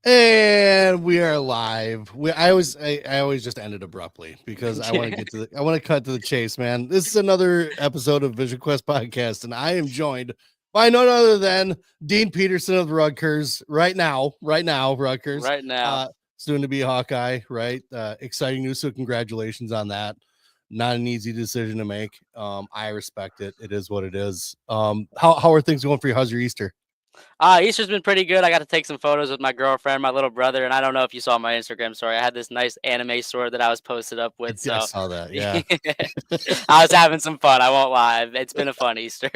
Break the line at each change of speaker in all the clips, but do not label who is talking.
And we are live. I always just end it abruptly because I want to I want to cut to the chase, man. This is another episode of Vision Quest Podcast, and I am joined by none other than Dean Peterson of the Rutgers. Right now, Rutgers.
Right now.
Soon to be Hawkeye, right? Exciting news. So congratulations on that. Not an easy decision to make. I respect it. It is what it is. How are things going for you? How's your Easter?
Easter's been pretty good. I got to take some photos with my girlfriend, my little brother, and I don't know if you saw my Instagram story. I had this nice anime sword that I was posted up with.
I
So
saw that. Yeah.
I was having some fun. I won't lie. It's been a fun Easter.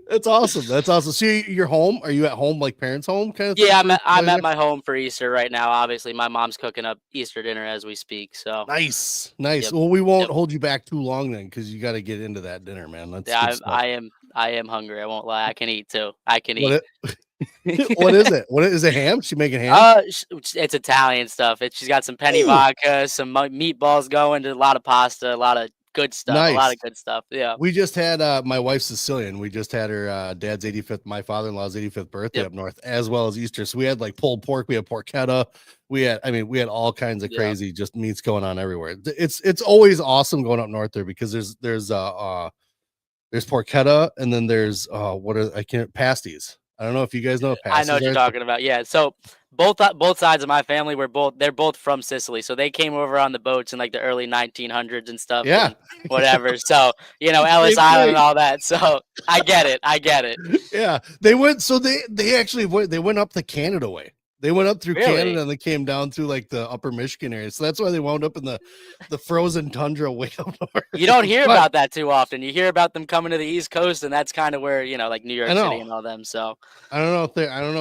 That's awesome. That's awesome. So you're home? Are you at home, like parents' home kind of thing?
Yeah, I'm at my home for Easter right now. Obviously, my mom's cooking up Easter dinner as we speak. So
Nice.
yep,
Well, we won't
yep.
hold you back too long then, because you got to get into that dinner, man. That's
Yeah,
good stuff.
I am hungry. I won't lie. I can eat too. I can eat.
What what is it? What is it? Ham? She making ham?
It's Italian stuff. She's got some penny vodka, some meatballs going, a lot of pasta, a lot of good stuff.
Nice.
A lot of good stuff. Yeah.
We just had my wife's Sicilian. We just had her dad's 85th, my father-in-law's 85th birthday up north, as well as Easter. So we had like pulled pork, we had porchetta, we had all kinds of crazy just meats going on everywhere. It's always awesome going up north there because there's porchetta, and then there's pasties. I don't know if you guys know what pasties
I know what you're talking about. Yeah. So both sides of my family they're both from Sicily. So they came over on the boats in like the early 1900s and stuff.
Yeah.
And whatever. So, Ellis Island and all that. So I get it.
Yeah. They went, so they actually went up the Canada way. They went up through Canada and they came down through like the upper Michigan area. So that's why they wound up in the frozen tundra way up north.
You don't hear about that too often. You hear about them coming to the East Coast, and that's kind of where, like New York City and all them. So
I don't know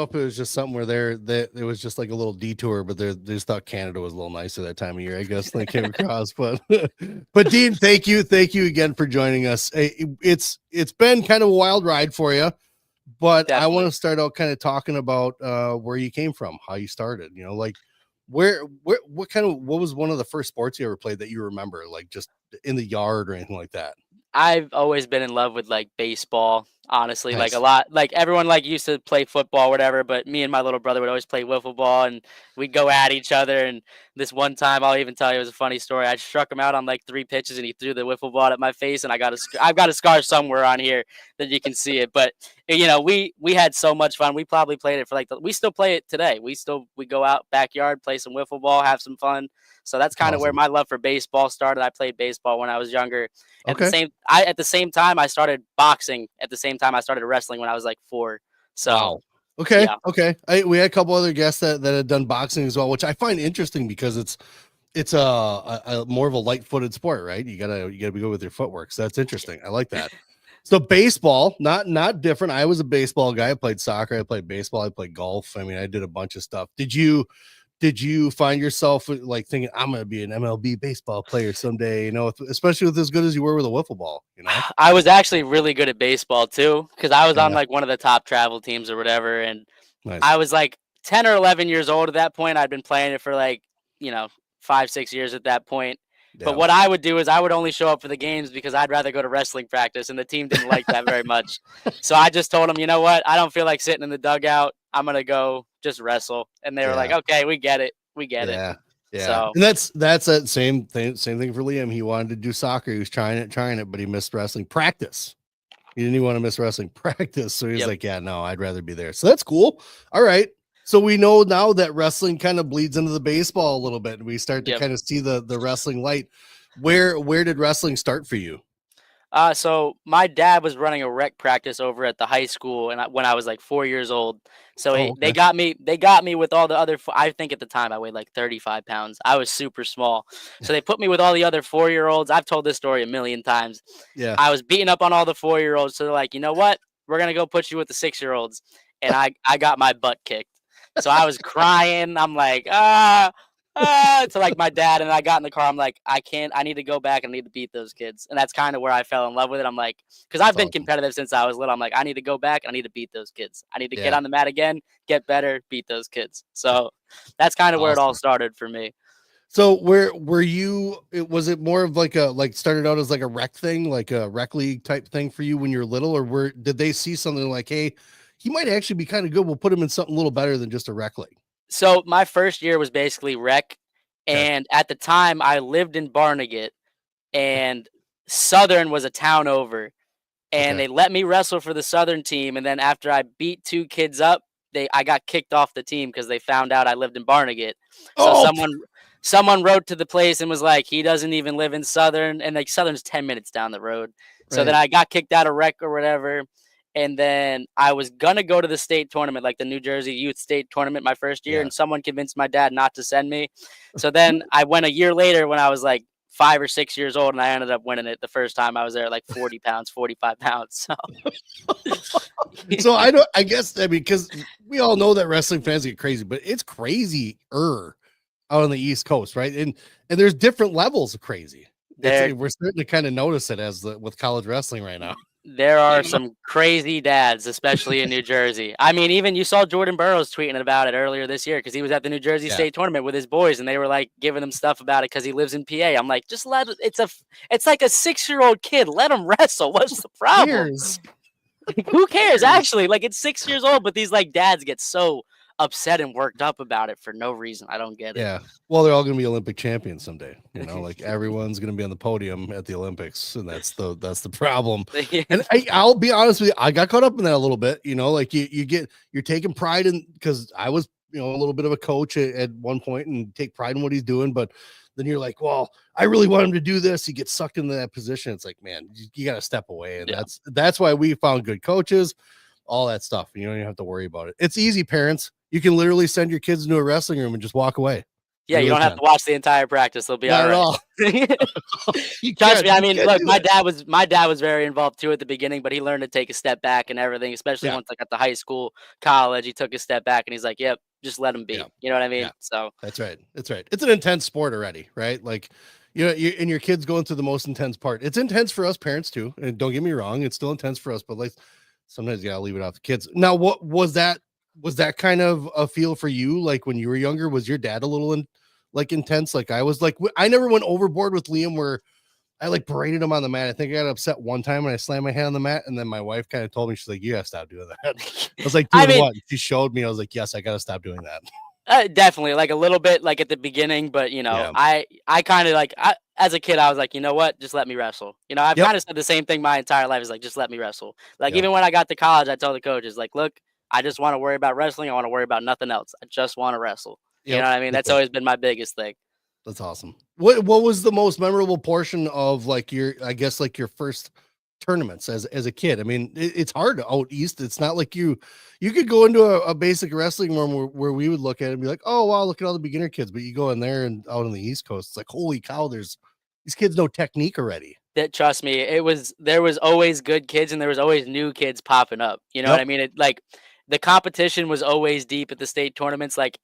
if it was just something where it was just like a little detour, but they just thought Canada was a little nicer that time of year, I guess. They came across, but Dean, thank you again for joining us. It's been kind of a wild ride for you. But definitely. I want to start out kind of talking about where you came from, how you started, like what was one of the first sports you ever played that you remember, like just in the yard or anything like that?
I've always been in love with like baseball, honestly.
Nice.
Like a lot, like everyone like used to play football, whatever, but me and my little brother would always play wiffle ball, and we'd go at each other. And this one time, I'll even tell you, it was a funny story. I struck him out on like 3 pitches, and he threw the wiffle ball at my face, and I've got a scar somewhere on here that you can see it. But we had so much fun. We probably played it for we still play it today. We go out backyard, play some wiffle ball, have some fun. So that's kind of where my love for baseball started. I played baseball when I was younger. At the same time, I started boxing. At the same time, I started wrestling when I was like 4. So,
wow. Okay. Yeah. Okay. We had a couple other guests that had done boxing as well, which I find interesting because it's a more of a light-footed sport, right? You gotta be good with your footwork. So that's interesting. I like that. So baseball, not different. I was a baseball guy. I played soccer. I played baseball. I played golf. I mean, I did a bunch of stuff. Did you find yourself like thinking I'm going to be an MLB baseball player someday, especially with as good as you were with a wiffle ball,
I was actually really good at baseball too, because I was on like one of the top travel teams or whatever. And nice. I was like 10 or 11 years old at that point. I'd been playing it for like, 5-6 years at that point. Yeah. But what I would do is I would only show up for the games because I'd rather go to wrestling practice, and the team didn't like that very much. So I just told them, you know what? I don't feel like sitting in the dugout. I'm going to go just wrestle. And they were like, okay, we get it. Yeah.
So, and that's that same thing for Liam. He wanted to do soccer. He was trying it, but he missed wrestling practice. He didn't even want to miss wrestling practice. So he's like, yeah, no, I'd rather be there. So that's cool. All right. So we know now that wrestling kind of bleeds into the baseball a little bit, and we start to kind of see the wrestling light. Where did wrestling start for you?
So my dad was running a rec practice over at the high school, and when I was like 4 years old. So they got me with all the other. I think at the time I weighed like 35 pounds. I was super small. So they put me with all the other 4-year-olds. I've told this story a million times. Yeah. I was beating up on all the 4-year-olds. So they're like, you know what? We're gonna go put you with the 6-year-olds, and I got my butt kicked. So I was crying. I'm like, to like my dad, and I got in the car. I'm like, I need to go back and I need to beat those kids. And that's kind of where I fell in love with it. I'm like, because I've been competitive since I was little. I'm like, I need to go back and I need to beat those kids. I need to get on the mat again, get better, beat those kids. So that's kind of where it all started for me.
So where were you? Was it more of started out as like a rec thing, like a rec league type thing for you when you're little, or did they see something like, hey, he might actually be kind of good. We'll put him in something a little better than just a rec league?
So my first year was basically rec,
Okay.
and at the time I lived in Barnegat, and Southern was a town over, and
Okay.
they let me wrestle for the Southern team. And then after I beat 2 kids up, I got kicked off the team because they found out I lived in Barnegat. So
Oh,
someone wrote to the place and was like, he doesn't even live in Southern, and like Southern's 10 minutes down the road. So then
right.
I got kicked out of rec or whatever. And then I was gonna go to the state tournament, like the New Jersey Youth State Tournament, my first year,
Yeah.
and someone convinced my dad not to send me. So then I went a year later when I was like 5 or 6 years old, and I ended up winning it the first time I was there, like 40 pounds, 45 pounds. So
So I don't. I guess I mean because we all know that wrestling fans get crazy, but it's crazy out on the East Coast, right? And there's different levels of crazy.
there
We're starting to kind of notice it with college wrestling right now.
there
You
are
know?
some crazy dads, especially in New Jersey. I mean, even you saw Jordan Burroughs tweeting about it earlier this year because he was at the New Jersey
Yeah.
State Tournament with his boys, and they were like giving him stuff about it because he lives in PA. I'm like, just it's like a 6-year-old kid. Let him wrestle. What's the problem?
Years.
Like, who cares?
Years.
Actually, like it's 6 years old, but these like dads get so upset and worked up about it for no reason. I don't get
Yeah. Well, they're all going to be Olympic champions someday. Like everyone's going to be on the podium at the Olympics, and that's the problem. And
it.
I'll be honest with you, I got caught up in that a little bit. Like you're taking pride in because I was a little bit of a coach at one point and take pride in what he's doing, but then you're like, well, I really want him to do this. He gets sucked into that position. It's like, man, you got to step away, and
Yeah.
that's why we found good coaches, all that stuff. You don't even have to worry about it. It's easy, parents. You can literally send your kids into a wrestling room and just walk away.
Yeah, you
really
don't have to watch the entire practice. They'll be
Not
all
at
right.
all.
Trust me. I mean, look,
Do
my
it.
dad was very involved too at the beginning, but he learned to take a step back and everything, especially
Yeah,
once like at the high school, college, he took a step back and he's like, "Yep, just let him
yeah,
be." You know what I
yeah.
mean? So
That's right. That's right. It's an intense sport already, right? Like, and your kids going through the most intense part. It's intense for us parents too. And don't get me wrong, it's still intense for us, but like sometimes you gotta leave it off the kids. Now, what was that? Was that kind of a feel for you? Like when you were younger, was your dad a little like intense? Like I was like, I never went overboard with Liam where I like berated him on the mat. I think I got upset one time when I slammed my hand on the mat, and then my wife kind of told me, she's like, "You gotta stop doing that." I was like,
I
"Doing
mean,
what?" She showed me. I was like, "Yes, I gotta stop doing that."
definitely like a little bit like at the beginning, but
Yeah.
I kind of like as a kid, I was like, you know what, just let me wrestle. I've
Yep.
kind of said the same thing my entire life is like, just let me wrestle. Like
Yep.
even when I got to college, I told the coaches like, look, I just want to worry about wrestling. I want to worry about nothing else. I just want to wrestle. You know
Yep.
what I mean?
That's
That's
it.
always been my biggest thing.
That's awesome. What was the most memorable portion of like your I guess like your first tournaments as a kid? I mean, it's hard out east. It's not like you could go into a basic wrestling room where we would look at it and be like, oh wow, look at all the beginner kids. But you go in there and out on the East Coast, it's like, holy cow, there's these kids know technique already.
That trust me, there was always good kids and there was always new kids popping up. You know what
Yep.
I mean? It like the competition was always deep at the state tournaments. Like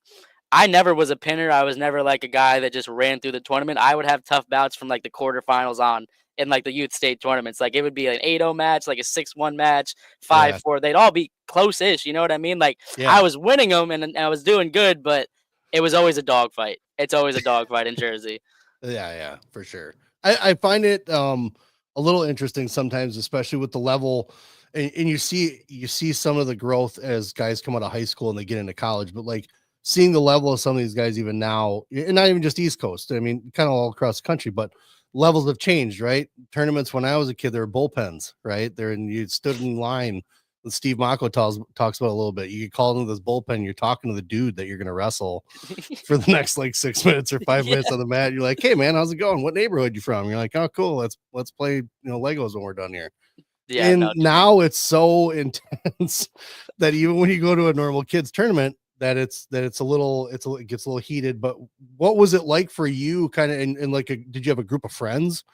I never was a pinner. I was never like a guy that just ran through the tournament. I would have tough bouts from like the quarterfinals on in like the youth state tournaments. Like it would be an 8-0 match, like a 6-1 match,
Yeah.
5-4. They'd all be close-ish. You know what I mean? Like
Yeah.
I was winning them and I was doing good, but it was always a dogfight. It's always a dogfight in Jersey.
Yeah, for sure. I find it a little interesting sometimes, especially with the level and you see some of the growth as guys come out of high school and they get into college, but like seeing the level of some of these guys even now, and not even just East Coast, I mean, kind of all across the country, but levels have changed, right? Tournaments when I was a kid, there were bullpens, right? There and you stood in line. Steve Mako talks about a little bit. You get called into this bullpen, you're talking to the dude that you're gonna wrestle for the next like 6 minutes or 5 minutes
Yeah.
on the mat. You're like, hey man, how's it going? What neighborhood you from? You're like, oh cool, let's play Legos when we're done here.
Yeah,
And
no.
now it's so intense that even when you go to a normal kids tournament, it's a little it gets a little heated. But what was it like for you? Kind of in like did you have a group of friends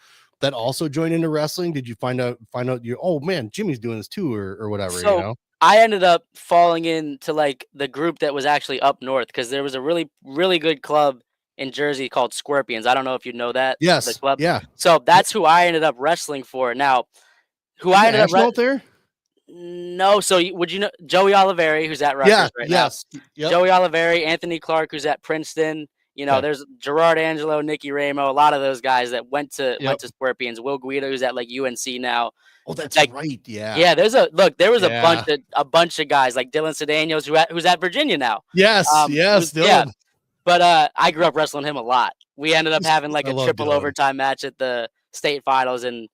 that also joined into wrestling? Did you find out you oh man, Jimmy's doing this too, or whatever,
So I ended up falling into like the group that was actually up north because there was a really, really good club in Jersey called Scorpions. I don't know if you know that, the
Yes,
club.
yeah.
So that's who I ended up wrestling for. Now, who
Isn't
I
the
ended up
National out there?
no, so would you know Joey Oliveri, who's at
Yeah,
Rutgers right now?
yes. Yep.
Joey Oliveri, Anthony Clark, who's at Princeton.
Yeah.
there's Gerard Angelo, Nicky Ramo, a lot of those guys that went
Yep.
to Scorpions. Will Guido, who's at like UNC now.
Oh, that's
Like,
right. Yeah.
yeah, there was
Yeah.
a bunch of guys like Dylan Sedanios who's at Virginia now.
Yes. Yes,
Yeah,
Dylan.
but I grew up wrestling him a lot. We ended up having like
I
a
love
triple
Dylan.
overtime match at the state finals, and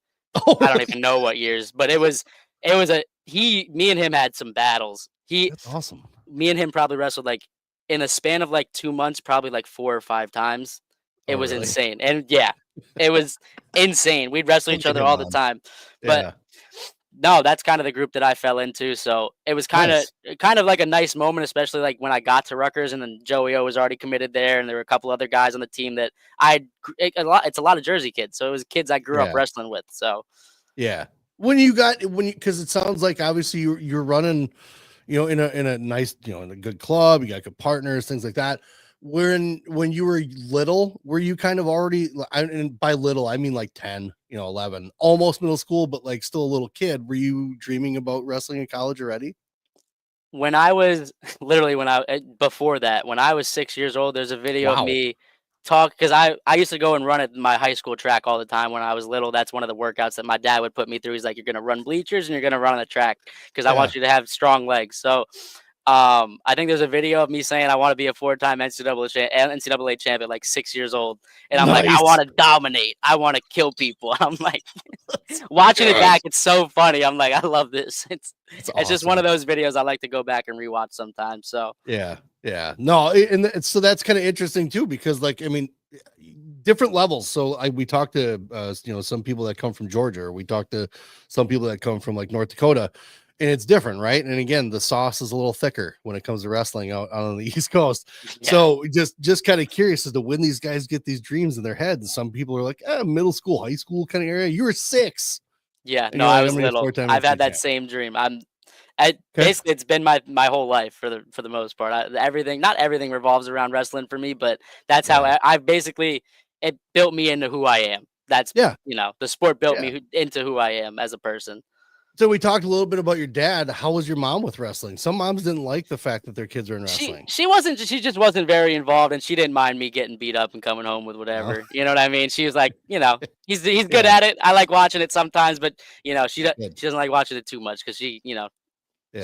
Oh,
I don't even know what years, but it was me and him had some battles.
that's awesome.
Me and him probably wrestled like in a span of like 2 months, probably like 4 or 5 times. It
Oh,
was
really?
insane, and yeah, it was insane. We'd wrestle each
Look at
other
him
all the
on.
time, but
Yeah.
no, that's kind of the group that I fell into. So it was
Nice.
kind of like a nice moment, especially like when I got to Rutgers, and then Joey O was already committed there, and there were a couple other guys on the team that a lot. It's a lot of Jersey kids, so it was kids I grew up
Yeah.
wrestling with. So
Yeah. Because it sounds like obviously you're running, in a nice, in a good club, you got good partners, things like that. When you were little, were you kind of already, and by little I mean like 10, 11, almost middle school, but like still a little kid, were you dreaming about wrestling in college already?
when I was literally before that, when I was 6 years old, there's a video of
Wow.
me talk because I used to go and run at my high school track all the time when I was little. That's one of the workouts that my dad would put me through. He's like, "You're gonna run bleachers and you're gonna run on the track because I
Yeah.
want you to have strong legs." So, I think there's a video of me saying I want to be a 4-time NCAA champ at like 6 years old, and I'm like, I
Nice.
want to dominate. I want to kill people. I'm like, watching it back, it's so funny. I'm like, I love this.
That's
It's just one
awesome.
of those videos I like to go back and rewatch sometimes. So
Yeah, yeah. No, so that's kind of interesting too, because like I mean, different levels. So we talked to some people that come from Georgia, or we talked to some people that come from like North Dakota, and it's different, right? And again, the sauce is a little thicker when it comes to wrestling out on the East Coast.
yeah,
So just kind of curious as to when these guys get these dreams in their head. And some people are like, middle school, high school kind of area. You were 6,
yeah.
and
No,
you're
I
like, I'm
was
gonna be a
little.
4-time
I've had
NCAA
that
champ.
same dream.
Okay.
Basically it's been my whole life for the most part. Not everything revolves around wrestling for me, but that's how
Yeah.
I've basically it built me into who I am. That's
Yeah.
the sport built
Yeah.
me into who I am as a person.
So we talked a little bit about your dad. How was your mom with wrestling? Some moms didn't like the fact that their kids are in wrestling.
She just wasn't very involved, and she didn't mind me getting beat up and coming home with
No.
whatever. You know what I mean? She was like, he's good
Yeah.
at it. I like watching it sometimes, but
Good.
she doesn't like watching it too much because she
Yeah.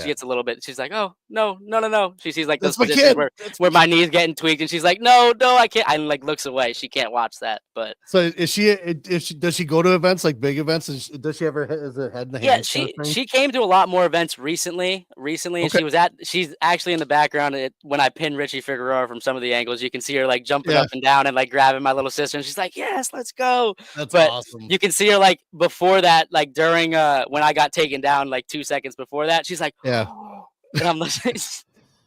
gets a little bit. She's like, "Oh no, no, no, no." She sees like those
That's my
positions
kid. That's my
where my
kid.
knees getting tweaked, and she's like, "No, no, I can't." I like looks away. She can't watch that. But
So does she go to events like big events? And does she ever is it head in the
yeah,
hands kind of thing?
she came to a lot more events recently, and
Okay.
she's actually in the background when I pinned Richie Figueroa from some of the angles. You can see her like jumping
Yeah.
up and down and like grabbing my little sister, and she's like, "Yes, let's go."
That's
But
awesome.
you can see her like before that, like during when I got taken down, like 2 seconds before that, she's like,
Yeah.
and I'm like,
That's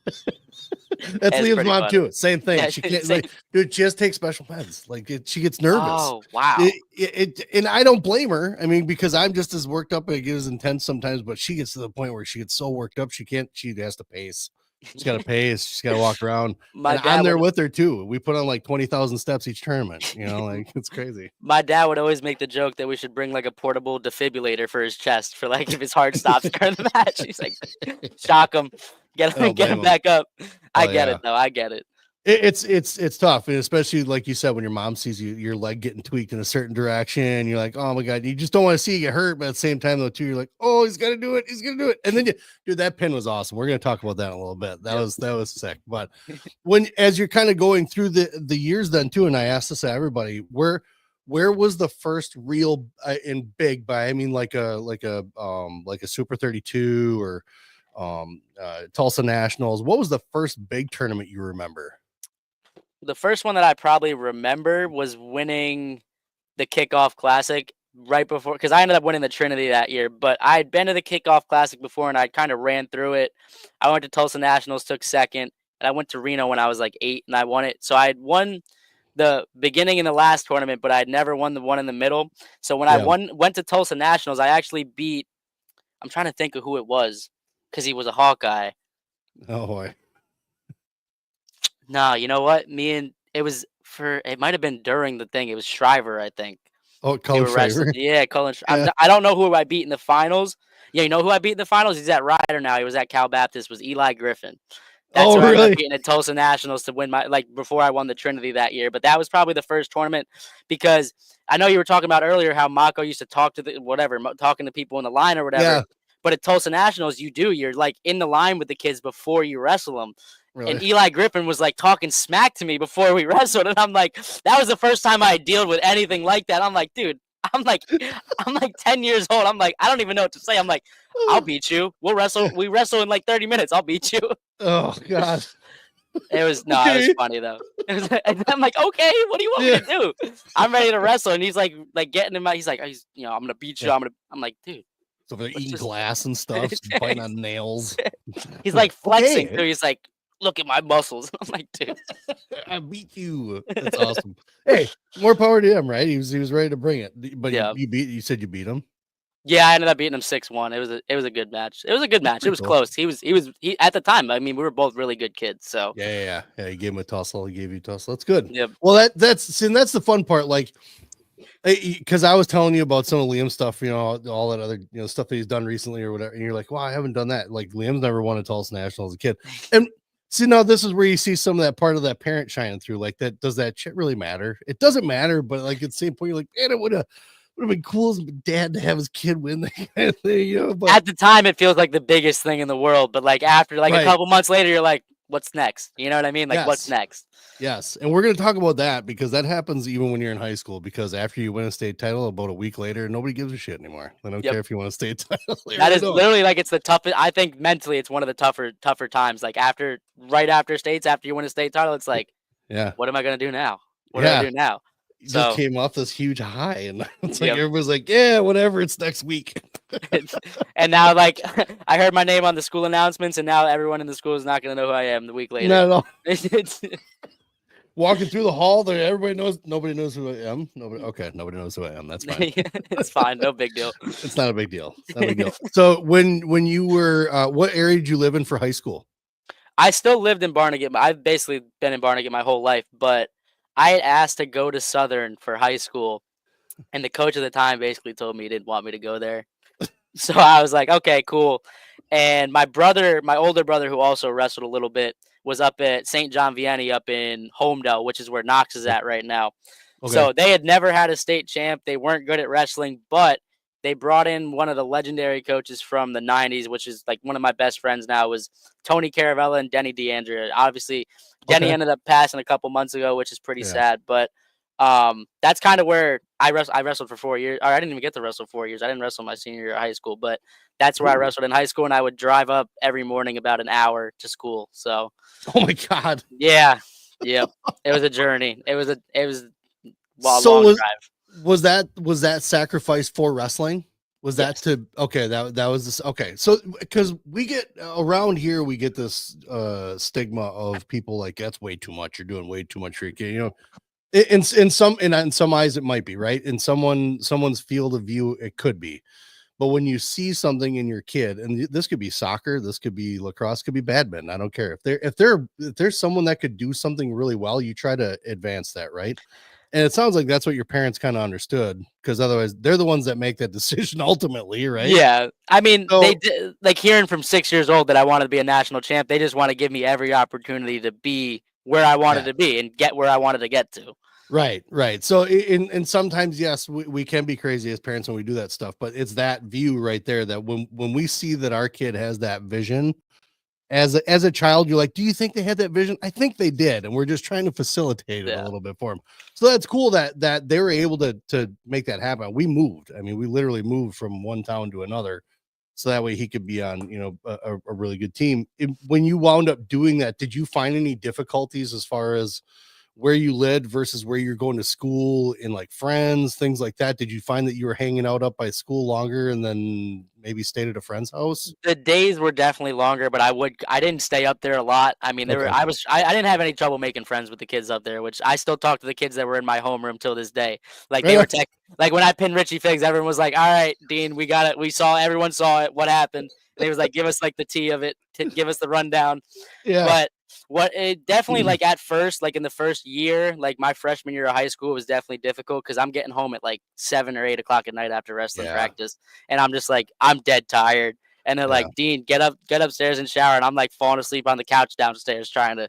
it's
Liam's
pretty
mom
funny.
too. Same thing.
Yeah,
She can't
same.
like, dude. She just takes special meds. Like she gets nervous.
Oh wow.
And I don't blame her. I mean, because I'm just as worked up and get as intense sometimes. But she gets to the point where she gets so worked up she can't. She has to pace. She's got to pace. She's got to walk around.
My
And I'm
dad
there
would
with her too. We put on like 20,000 steps each tournament. Like it's crazy.
my dad would always make the joke that we should bring like a portable defibrillator for his chest for like if his heart stops during the match. He's like, shock him,
I don't
get
blame
him
him.
back up. I
Oh
get
yeah.
it though. I get it.
It's tough, and especially like you said, when your mom sees your leg getting tweaked in a certain direction, you're like, oh my god, you just don't want to see you get hurt. But at the same time, though, too, you're like, oh, he's gonna do it, and then dude, that pin was awesome. We're gonna talk about that in a little bit. That
Yep.
was sick. But as you're kind of going through the years, then too, and I asked this to everybody, where was the first real and big by I mean like a Super 32 or Tulsa Nationals? What was the first big tournament you remember?
The first one that I probably remember was winning the kickoff classic right before because I ended up winning the Trinity that year, but I had been to the kickoff classic before and I kind of ran through it. I went to Tulsa Nationals, took second, and I went to Reno when I was like 8 and I won it. So I had won the beginning and the last tournament, but I had never won the one in the middle. So when I
Yeah.
went to Tulsa Nationals, I actually beat I'm trying to think of who it was because he was a Hawkeye.
Oh boy.
No, you know what? It might have been during the thing. It was Shriver, I think.
Oh,
They
Colin
were wrestling.
Shriver.
Yeah, Cullen.
Yeah.
I don't know who I beat in the finals. Yeah, you know who I beat in the finals? He's at Ryder now. He was at Cal Baptist. Was Eli Griffin, That's
Oh,
who I ended up
really?
beating at Tulsa Nationals to win my before I won the Trinity that year. But that was probably the first tournament because I know you were talking about earlier how Mako used to talk to the whatever, talking to people in the line or whatever.
Yeah,
But at Tulsa Nationals, you're like in the line with the kids before you wrestle them.
really.
And Eli Griffin was like talking smack to me before we wrestled, and I'm like, that was the first time I dealt with anything like that. I'm like, dude, I'm like, I'm like 10 years old. I'm like, I don't even know what to say. I'm like, I'll beat you. We'll wrestle. We wrestle in like 30 minutes. I'll beat you.
Oh God.
It was no, it was
Okay.
funny though. It was, and I'm like, okay, what do you want me
Yeah.
to do? I'm ready to wrestle, and he's like getting in my. He's like, I'm gonna beat you.
Yeah.
I'm like, dude,
So they're
let's
eating
just.
glass and stuff, biting on nails.
He's
Like,
like flexing
okay,
too. He's like, look at my muscles. I'm like, dude.
I beat you. That's awesome. Hey, more power to him, right? He was ready to bring it. But
Yeah.
you said you beat him.
Yeah, I ended up beating him 6-1. It was a good match. It was a good
That's
match. It
pretty
was
cool.
close. He at the time. I mean, we were both really good kids. So
Yeah. He gave him a tussle. He gave you a tussle. That's good.
yeah,
Well, that's the fun part. Like, because I was telling you about some of Liam's stuff, all that other stuff that he's done recently or whatever, and you're like, "Wow, I haven't done that." Like Liam's never won a Tulsa National as a kid, and see now this is where you see some of that part of that parent shining through. Like that, does that shit really matter? It doesn't matter, but like at the same point, you're like, man, it would have been cool as a dad to have his kid win that kind of thing, But
at the time, it feels like the biggest thing in the world. But like after like a
right,
couple months later, you're like, what's next? You know what I mean? Like, what's
yes.
next?
Yes, and we're going to talk about that because that happens even when you're in high school. Because after you win a state title, about a week later, nobody gives a shit anymore. They don't
Yep.
care if you win a state title. They
That
really
is
don't.
literally like it's the toughest. I think mentally, it's one of the tougher times. Like right after states, after you win a state title, it's like,
Yeah,
what am I gonna do now? What do I
yeah.
do now?
You just
So
came off this huge high, and it's like
yep.
everybody's like, "Yeah, whatever. It's next week."
And now, like, I heard my name on the school announcements, and now everyone in the school is not gonna know who I am the week later.
Not at all.
It's
Walking through the hall, there everybody knows. Nobody knows who I am. Nobody knows who I am. That's fine.
it's fine, no big deal.
It's not a big deal. It's not a big deal. So when you were, what area did you live in for high school?
I still lived in Barnegat. I've basically been in Barnegat my whole life, but I had asked to go to Southern for high school, and the coach at the time basically told me he didn't want me to go there. So I was like, okay, cool. And my older brother, who also wrestled a little bit, was up at St. John Vianney up in Homedale, which is where Knox is at right now.
Okay.
So they had never had a state champ. They weren't good at wrestling, but they brought in one of the legendary coaches from the 90s, which is like one of my best friends now, was Tony Caravella and Denny DeAndrea. Obviously, Denny
Okay.
ended up passing a couple months ago, which is pretty
Yeah.
sad. But that's kind of where I wrestled for 4 years. Or I didn't even get to wrestle 4 years. I didn't wrestle my senior year of high school, but that's where I
Ooh.
wrestled in high school, and I would drive up every morning about an hour to school. So
Oh my God.
yeah, yep, it was a journey. It was a
So
long drive.
was that sacrifice for wrestling? Was that
Yes.
to okay, that was this okay. So because we get around here, we get this stigma of people like that's way too much. You're doing way too much for your kid. In some eyes it might be right. In someone's field of view, it could be. But when you see something in your kid, and this could be soccer, this could be lacrosse, could be badminton. I don't care if there's someone that could do something really well, you try to advance that, right? And it sounds like that's what your parents kind of understood, because otherwise they're the ones that make that decision ultimately, right?
Yeah, I mean, they
So
did like hearing from 6 years old that I wanted to be a national champ. They just want to give me every opportunity to be where I wanted
yeah,
to be and get where I wanted to get to.
right. So and sometimes yes, we can be crazy as parents when we do that stuff, but it's that view right there that when we see that our kid has that vision as a child, you're like, do you think they had that vision? I think they did, and we're just trying to facilitate it a
Yeah,
little bit for them. So that's cool that they were able to make that happen. We moved. I mean, we literally moved from one town to another, so that way he could be on a really good team. When you wound up doing that, did you find any difficulties as far as where you lived versus where you're going to school and like friends, things like that? Did you find that you were hanging out up by school longer and then maybe stayed at a friend's house?
the days were definitely longer, but I didn't stay up there a lot. I mean,
Okay.
I didn't have any trouble making friends with the kids up there, which I still talk to the kids that were in my homeroom till this day. Like they
Right
were
on.
like when I pinned Richie Figs, everyone was like, "All right, Dean, we got it. Everyone saw it. What happened?" And they was like, "Give us like the tea of it. Give us the rundown."
Yeah.
But what it definitely like at first, like in the first year, like my freshman year of high school was definitely difficult because I'm getting home at like 7 or 8 o'clock at night after wrestling
Yeah.
practice, and I'm just like I'm dead tired. and they're
Yeah.
like, "Dean, get upstairs and shower," and I'm like falling asleep on the couch downstairs trying to.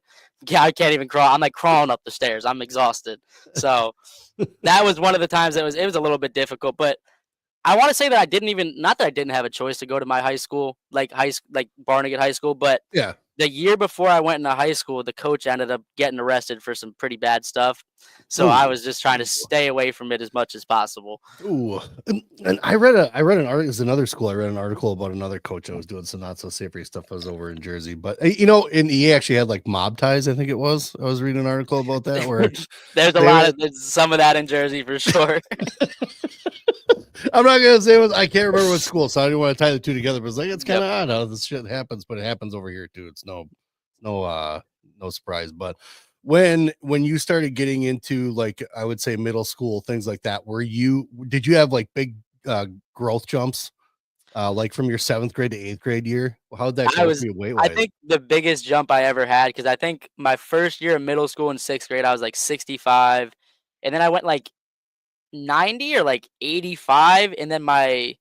Yeah, I can't even crawl. I'm like crawling up the stairs. I'm exhausted. So that was one of the times it was a little bit difficult, but I want to say that I didn't even not that I didn't have a choice to go to my high school, like Barnegat High School, but
Yeah.
the year before I went into high school, the coach ended up getting arrested for some pretty bad stuff. So I
Ooh.
was just trying to stay away from it as much as possible.
Ooh. And I read an article. Is another school. I read an article about another coach that was doing some not so savory stuff. I was over in Jersey, but and he actually had like mob ties. I think it was. I was reading an article about that where they were.
There's some of that in Jersey for sure.
I'm not gonna say what I can't remember what school, so I didn't want to tie the two together. But it's like it's kind of odd how this shit happens, but it happens over here too. It's no surprise. But when you started getting into like I would say middle school things like that, did you have like big growth jumps like from your 7th grade to 8th grade year? How did that
I
go for
was
you weight
I
wise?
think the biggest jump I ever had because I think my first year of middle school in 6th grade, I was like 65, and then I went like 90 or like 85, and then my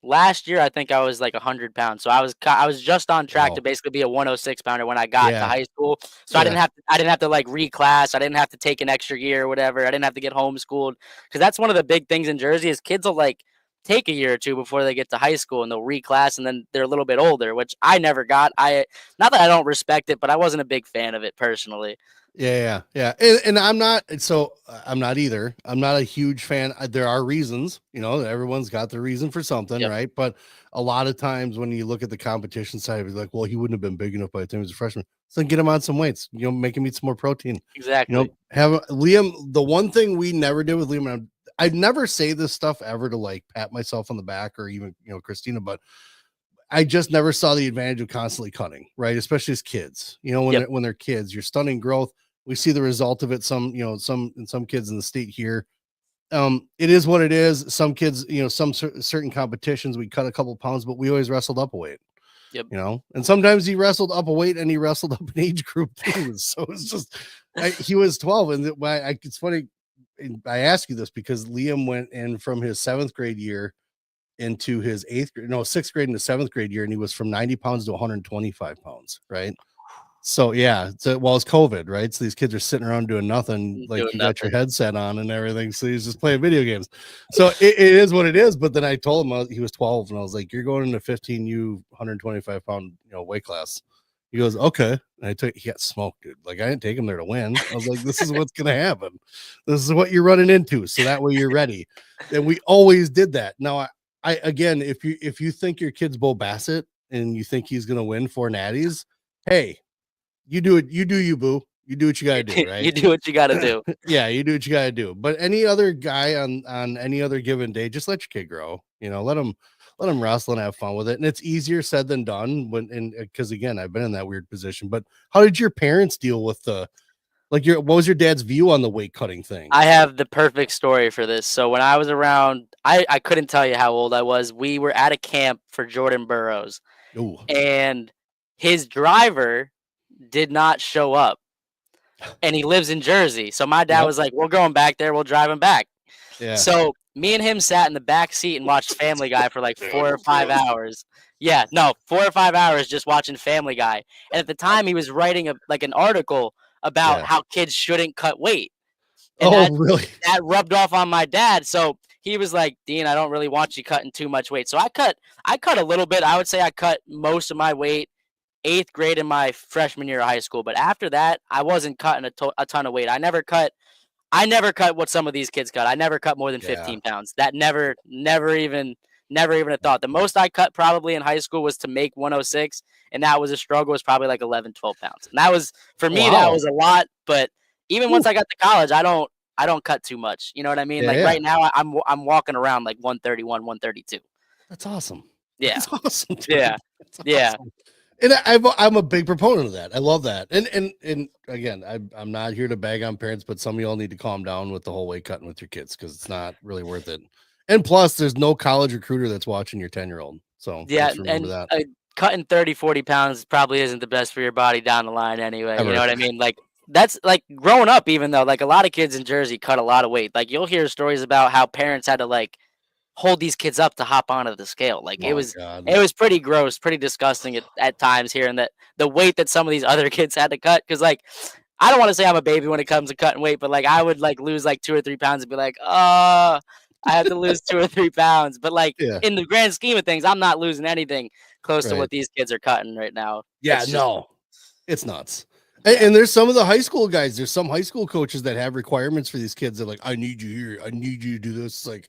last year, I think I was like 100 pounds. So I was just on track to
Wow.
basically be a 106 pounder when I got to
Yeah.
high school. So
Yeah.
I didn't have to like reclass. I didn't have to take an extra year or whatever. I didn't have to get homeschooled because that's one of the big things in Jersey is kids will like take a year or two before they get to high school and they'll reclass and then they're a little bit older, which I never got. I not that I don't respect it, but I wasn't a big fan of it personally.
Yeah. And I'm not either. I'm not a huge fan. There are reasons, everyone's got the reason for something,
Yep,
right? But a lot of times when you look at the competition side, it's like, well, he wouldn't have been big enough by the time he was a freshman. So get him on some weights, make him eat some more protein.
exactly.
Have Liam. The one thing we never did with Liam, and I'd never say this stuff ever to like pat myself on the back or even Christina, but I just never saw the advantage of constantly cutting, right? Especially as kids.
Yep,
When they're kids, you're stunning growth. We see the result of it. Some kids in the state here. It is what it is. Some kids, certain competitions, we cut a couple pounds, but we always wrestled up a weight.
yep.
And sometimes he wrestled up a weight and he wrestled up an age group too. So it's just he was 12, and it's funny. I ask you this because Liam went in from his 7th grade year into his 6th grade into 7th grade year, and he was from 90 pounds to 125 pounds, right? So yeah, it's COVID, right? So these kids are sitting around doing nothing, like
Doing
you got your
nothing.
headset on and everything. So he's just playing video games. So it is what it is. But then I told him he was 12, and I was like, "You're going into 15U 125-pound weight class." He goes, "Okay." And he got smoked, dude. Like I didn't take him there to win. I was like, "This is what's gonna happen. This is what you're running into. So that way you're ready." And we always did that. Now I again, if you think your kid's Bo Bassett and you think he's gonna win 4 natties, hey, you do it. You do you, boo. You do what you gotta do,
You
right?
do what you got to do.
Yeah, you do what you gotta do. But any other guy on any other given day, just let your kid grow. Let him wrestle and have fun with it. And it's easier said than done because again, I've been in that weird position. But how did your parents deal with what was your dad's view on the weight cutting thing?
I have the perfect story for this. So when I was around, I couldn't tell you how old I was. We were at a camp for Jordan Burroughs,
Oh,
and his driver did not show up, and he lives in Jersey. So my dad
yep,
was like, "We're going back there. We'll drive him back."
yeah.
So me and him sat in the back seat and watched Family Guy for like 4 or 5 hours. Yeah, no, 4 or 5 hours just watching Family Guy. And at the time, he was writing an article about
Yeah.
how kids shouldn't cut weight, and
Oh, really?
that rubbed off on my dad. So he was like, "Dean, I don't really want you cutting too much weight." So I cut a little bit. I would say I cut most of my weight 8th grade in my freshman year of high school. But after that, I wasn't cutting a ton of weight. I never cut what some of these kids cut. I never cut more than
Yeah.
15 pounds. That never even a thought. The most I cut probably in high school was to make 106, and that was a struggle. Was probably like 11, 12 pounds. And that was for me. That
Wow.
was a lot. But even once
Whew.
I got to college, I don't cut too much. You know what I mean?
Yeah,
Like
yeah.
right now, I'm walking around like 131, 132.
That's awesome.
Yeah,
That's awesome,
yeah,
dude. That's
yeah.
awesome. And I'm a big proponent of that. I love that. And again, I'm not here to bag on parents, but some of y'all need to calm down with the whole weight cutting with your kids because it's not really worth it. And plus, there's no college recruiter that's watching your 10-year-old. So
Yeah,
just remember
and,
that
cutting 30, 40 pounds probably isn't the best for your body down the line anyway, you know
ever.
what I mean? Like, that's like, growing up even though, like, a lot of kids in Jersey cut a lot of weight. Like, you'll hear stories about how parents had to, like, hold these kids up to hop onto the scale. Like
Oh God.
it was pretty gross, pretty disgusting at times here, and that the weight that some of these other kids had to cut. Because like I don't want to say I'm a baby when it comes to cutting weight, but like I would like lose like 2 or 3 pounds and be like, I have to lose 2 or 3 pounds. But like
Yeah.
in the grand scheme of things, I'm not losing anything close to
Right.
what these kids are cutting right now.
Yeah.
It's just
No. It's nuts.
yeah.
And there's some of the high school guys. There's some high school coaches that have requirements for these kids. They're like, I need you here. I need you to do this. It's like,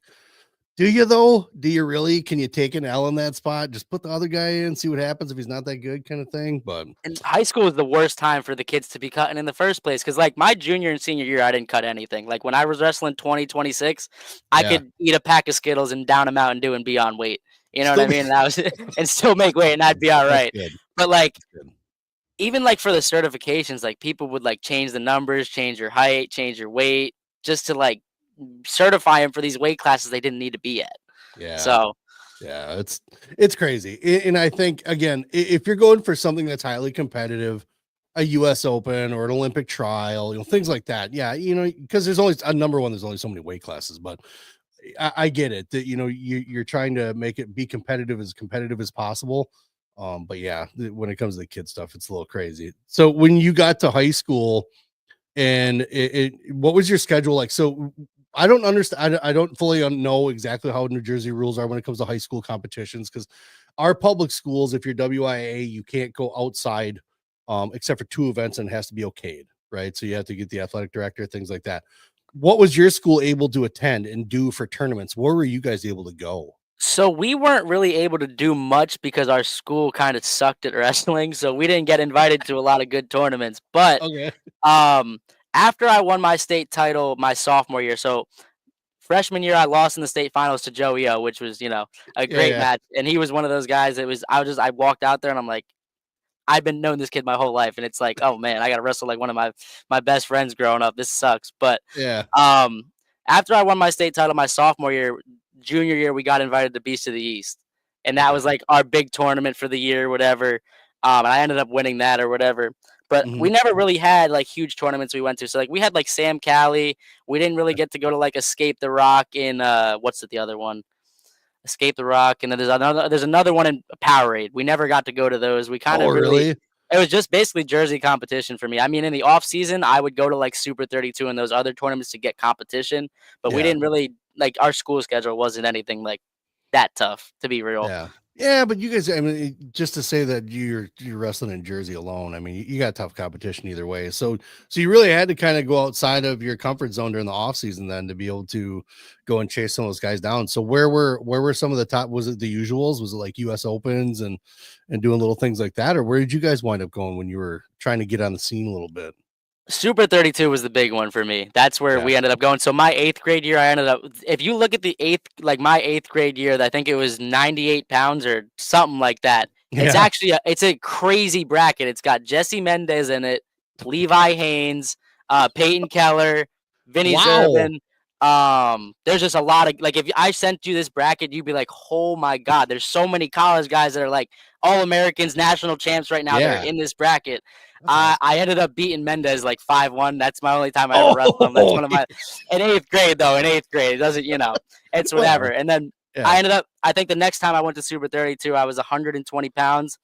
do you though? Do you really? Can you take an L in that spot? Just put the other guy in, see what happens if he's not that good, kind of thing. But
And high school is the worst time for the kids to be cutting in the first place. Cause like my junior and senior year, I didn't cut anything. Like when I was wrestling 2026, I
yeah,
could eat a pack of Skittles and down a Mountain Dew and be on weight. You know what
still
I mean? And I was and still make weight and I'd be all
that's
right.
good.
But like
That's good.
even like for the certifications, like people would like change the numbers, change your height, change your weight, just to like certify them for these weight classes they didn't need to be at.
Yeah.
So
Yeah, it's crazy. And I think again, if you're going for something that's highly competitive, a US Open or an Olympic trial, things like that. Yeah, because there's only a number one, there's only so many weight classes, but I get it that you're trying to make it be competitive as possible. But yeah, when it comes to the kid stuff, it's a little crazy. So when you got to high school, and what was your schedule like? So I don't understand. I don't fully know exactly how New Jersey rules are when it comes to high school competitions, because our public schools, if you're WIA, you can't go outside except for 2 events, and it has to be okayed, right? So you have to get the athletic director, things like that. What was your school able to attend and do for tournaments? Where were you guys able to go?
so we weren't really able to do much because our school kind of sucked at wrestling, so we didn't get invited to a lot of good tournaments. But
Okay.
um after I won my state title my sophomore year, so freshman year I lost in the state finals to Joey O, which was, a
Yeah,
great
yeah.
match. And he was one of those guys that was I walked out there and I'm like, I've been knowing this kid my whole life, and it's like, oh man, I got to wrestle like one of my best friends growing up. This sucks. But
Yeah.
um, after I won my state title my sophomore year, junior year, we got invited to Beast of the East, and that
Okay.
was like our big tournament for the year, whatever. And I ended up winning that or whatever. But
Mhm.
we never really had like huge tournaments we went to. So like we had like Sam Cali. We didn't really get to go to like Escape the Rock in what's it the other one? Escape the Rock, and then there's another one in Powerade. We never got to go to those. We kind
Oh,
of really
really?
it was just basically Jersey competition for me. I mean, in the off season, I would go to like Super 32 and those other tournaments to get competition, but we
Yeah.
didn't really like our school schedule wasn't anything like that tough to be real.
Yeah. Yeah, but you guys, I mean, just to say that you're wrestling in Jersey alone, I mean, you got tough competition either way. So you really had to kind of go outside of your comfort zone during the off season then to be able to go and chase some of those guys down. So where were some of the top? Was it the usuals? Was it like US Opens and doing little things like that, or where did you guys wind up going when you were trying to get on the scene a little bit?
Super 32 was the big one for me. That's where
Yeah.
we ended up going. So my 8th grade year, I ended up if you look at my 8th grade year, I think it was 98 pounds or something like that. It's
Yeah.
actually it's a crazy bracket. It's got Jesse Mendez in it, Levi Haynes, Peyton Keller, Vinny
Wow.
Zervin. There's just a lot of like if I sent you this bracket, you'd be like, oh my god, there's so many college guys that are like all Americans, national champs right now that are
Yeah.
in this bracket.
That's awesome.
I ended up beating Mendez like 5-1. That's my only time I ever wrestled him. That's
Oh,
one of my in 8th grade though. In 8th grade, it doesn't it's whatever.
well,
And then
yeah.
I think the next time I went to Super 32, I was 120 pounds.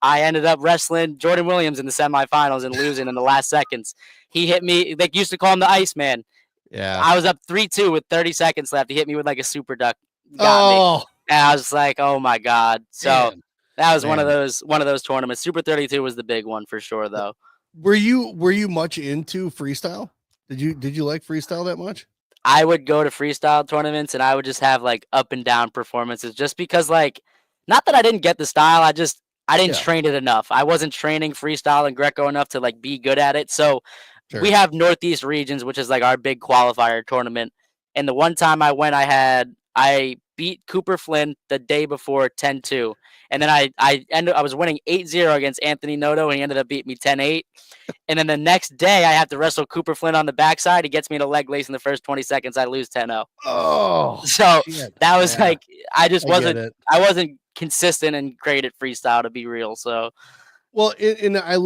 I ended up wrestling Jordan Williams in the semifinals and losing in the last seconds. He hit me. They used to call him the Iceman.
Yeah.
I was up 3-2 with 30 seconds left. He hit me with like a super duck, got me,
Oh,
and I was like, "Oh my god!" So
man.
that was
Man.
one of those tournaments. Super 32 was the big one for sure, though.
Were you much into freestyle? Did you like freestyle that much?
I would go to freestyle tournaments and I would just have like up and down performances just because like not that I didn't get the style, I didn't
Yeah,
train it enough. I wasn't training freestyle and Greco enough to like be good at it. So we
sure.
have Northeast regions, which is like our big qualifier tournament. And the one time I went, I beat Cooper Flynn the day before 10-2. And then I was winning 8-0 against Anthony Noto and he ended up beating me 10-8. And then the next day, I have to wrestle Cooper Flynn on the backside. He gets me in a leg lace in the first 20 seconds. I lose 10-0.
Oh,
So
shit.
that was
Yeah,
like I just
I get
wasn't
it.
I wasn't consistent and great at freestyle to be real. So
Well, and I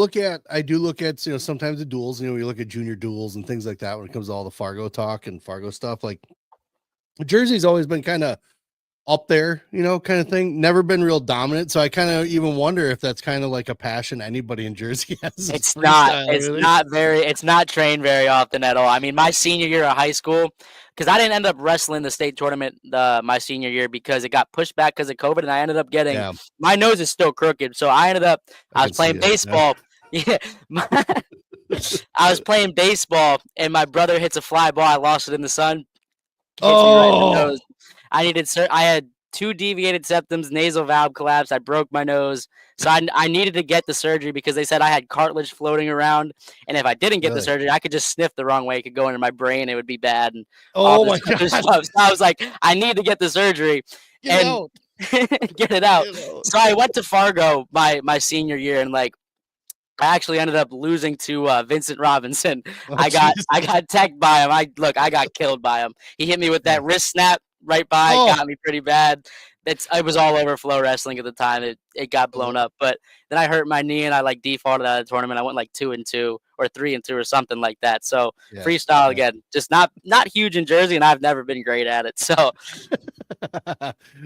do look at, sometimes the duels, we look at junior duels and things like that when it comes to all the Fargo talk and Fargo stuff. Like Jersey's always been kind of up there, kind of thing. Never been real dominant. So I kind of even wonder if that's kind of like a passion anybody in Jersey has is
It's not.
freestyle or
It's
anything.
not very. It's not trained very often at all. I mean, my senior year of high school, because I didn't end up wrestling the state tournament my senior year because it got pushed back because of COVID, and I ended up getting
Yeah,
my nose is still crooked, so I ended up
I
I was
can see
playing
it. Yeah.
baseball. Yeah, I was playing baseball, and my brother hits a fly ball. I lost it in the sun. Hits me right in the
Oh,
nose. I had 2 deviated septums, nasal valve collapse. I broke my nose. So I needed to get the surgery because they said I had cartilage floating around, and if I didn't get the
really?
surgery, I could just sniff the wrong way. It could go into my brain. It would be bad and all
Oh
this
my
other
God.
stuff. So I was like, I need to get the surgery
Get
and
out.
get it out.
Get out.
So I went to Fargo my senior year, and like I actually ended up losing to Vincent Robinson.
Oh,
I
jeez.
got tagged by him. I got killed by him. He hit me with
Yeah.
that wrist snap right by,
Oh,
got me pretty bad. It was all over Flow Wrestling at the time. It got
was
blown
it?
up, but then I hurt my knee and I like defaulted out of the tournament. I went like 2-2 or 3-2 or something like that. So
Yeah.
freestyle
Yeah.
again, just not huge in Jersey, and I've never been great at it. So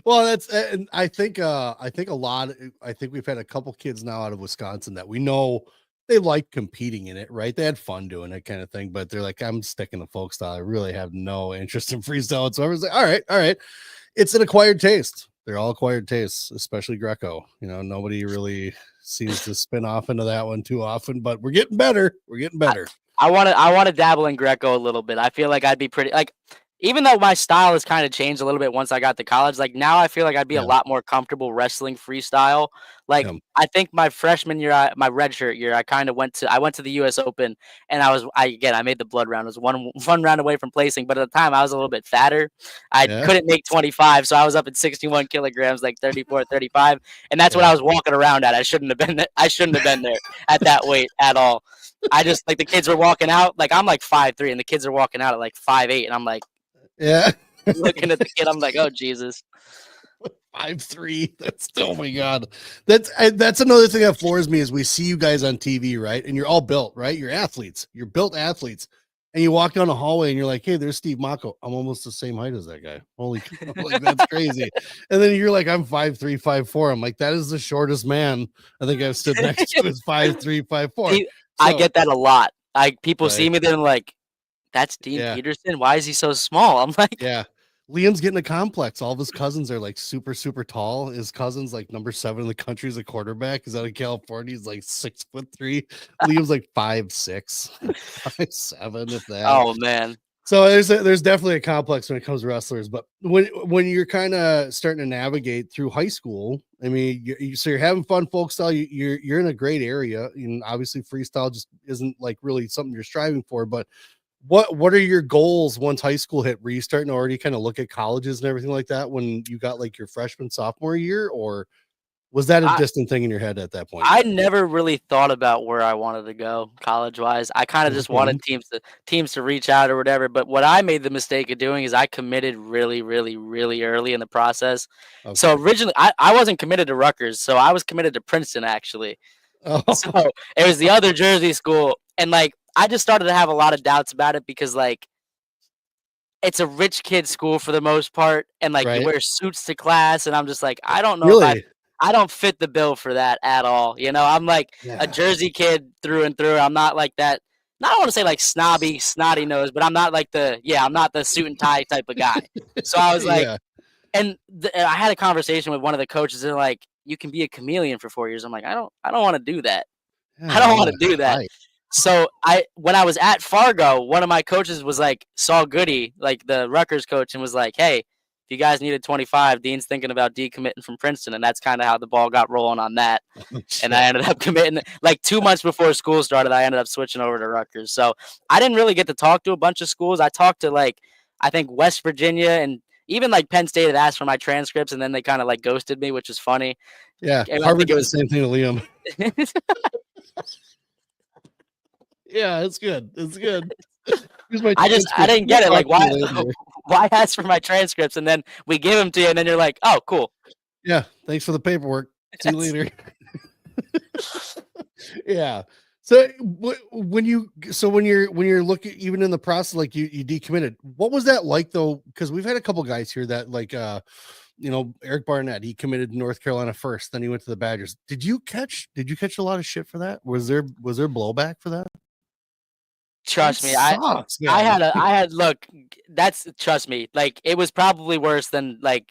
Well, and I think a lot. I think we've had a couple kids now out of Wisconsin that we know they like competing in it, right? They had fun doing it, kind of thing. But they're like, I'm sticking to folk style. I really have no interest in freestyle whatsoever. It's like, all right. It's an acquired taste. They're all acquired tastes, especially Greco. Nobody really seems to spin off into that one too often, but we're getting better. We're getting better.
I want to dabble in Greco a little bit. I feel like I'd be pretty like even though my style has kind of changed a little bit once I got to college, like now I feel like I'd be a
Yeah.
lot more comfortable wrestling freestyle. Like
Yeah.
I think my freshman year, my redshirt year, I went to the U.S. Open, and I made the blood round. It was one round away from placing, but at the time I was a little bit fatter. I
Yeah.
couldn't make 25, so I was up at 61 kilograms, like 34, 35, and that's what
Yeah.
I was walking around at. I shouldn't have been there. I shouldn't have been there at that weight at all. I just like the kids were walking out, like I'm like 5'3", and the kids are walking out at like 5'8", and I'm like
Yeah.
looking at the kid, I'm like, oh Jesus.
5'3". That's oh my god. That's another thing that floors me is we see you guys on TV, right? And you're all built, right? You're athletes. You're built athletes. And you walk down the hallway and you're like, hey, there's Steve Mako. I'm almost the same height as that guy. Holy cow, like that's crazy. And then you're like, I'm 5'3", 5'4". I'm like, that is the shortest man I think I've stood next to is 5'3", 5'4".
I
So
get that a lot. Like people see
right.
me, they're like, that's Dean
Yeah.
Peterson. Why is he so small? I'm like,
Yeah. Liam's getting a complex. All of his cousins are like super, super tall. His cousin's like number 7 in the country as a quarterback. He's out of California. He's like 6'3". Liam's like 5'6", 5'7", if that.
oh man.
So there's definitely a complex when it comes to wrestlers. But when you're kind of starting to navigate through high school, I mean, so you're having fun folk style. You're in a great area. Obviously freestyle just isn't like really something you're striving for, but what are your goals once high school hit? Were you starting to already kind of look at colleges and everything like that when you got like your freshman, sophomore year, or was that a
I
distant thing in your head at that point?
I never really thought about where I wanted to go college wise. I kind of just wanted
Mhm.
teams to reach out or whatever. But what I made the mistake of doing is I committed really, really, really early in the process. So
Okay.
originally I wasn't committed to Rutgers, so I was committed to Princeton actually. So
Oh,
it was the other Jersey school, and like I just started to have a lot of doubts about it because like it's a rich kid school for the most part, and like you
right.
wear suits to class, and I'm just like I don't know if
Really?
I don't fit the bill for that at all. I'm like a
Yeah.
Jersey kid through and through. I'm not like that. I don't want to say like snobby, snotty nose, but I'm not like I'm not the suit and tie type of guy. So I was like,
Yeah.
and I had a conversation with one of the coaches. They're like, you can be a chameleon for 4 years. I'm like, I don't want to do that. I
Yeah.
don't
You
want
gotta
to do that.
hide.
So when I was at Fargo, one of my coaches was like, saw Goody, like the Rutgers coach, and was like, hey, if you guys needed 25, Dean's thinking about decommitting from Princeton. And that's kind of how the ball got rolling on that.
Oh,
And I
shit.
ended up committing like 2 months before school started. I ended up switching over to Rutgers. So I didn't really get to talk to a bunch of schools. I talked to like, I think West Virginia and even like Penn State had asked for my transcripts, and then they kind of like ghosted me, which is funny.
Yeah.
And I
Harvard
think it
did the
was
same thing to Liam. Yeah, it's good. It's good. Here's my
I
transcript.
didn't
We'll
get it.
talk
Like,
to you
why
later.
why ask for my transcripts and then we give them to you and then you're like, oh, cool.
Yeah. Thanks for the paperwork. See you
That's,
later. Yeah. So when you're looking even in the process, like you decommitted, what was that like though? Because we've had a couple guys here that like Eric Barnett, he committed to North Carolina first, then he went to the Badgers. Did you catch a lot of shit for that? Was there blowback for that? That
Trust me,
sucks, man.
I had look, that's trust me, like, it was probably worse than, like,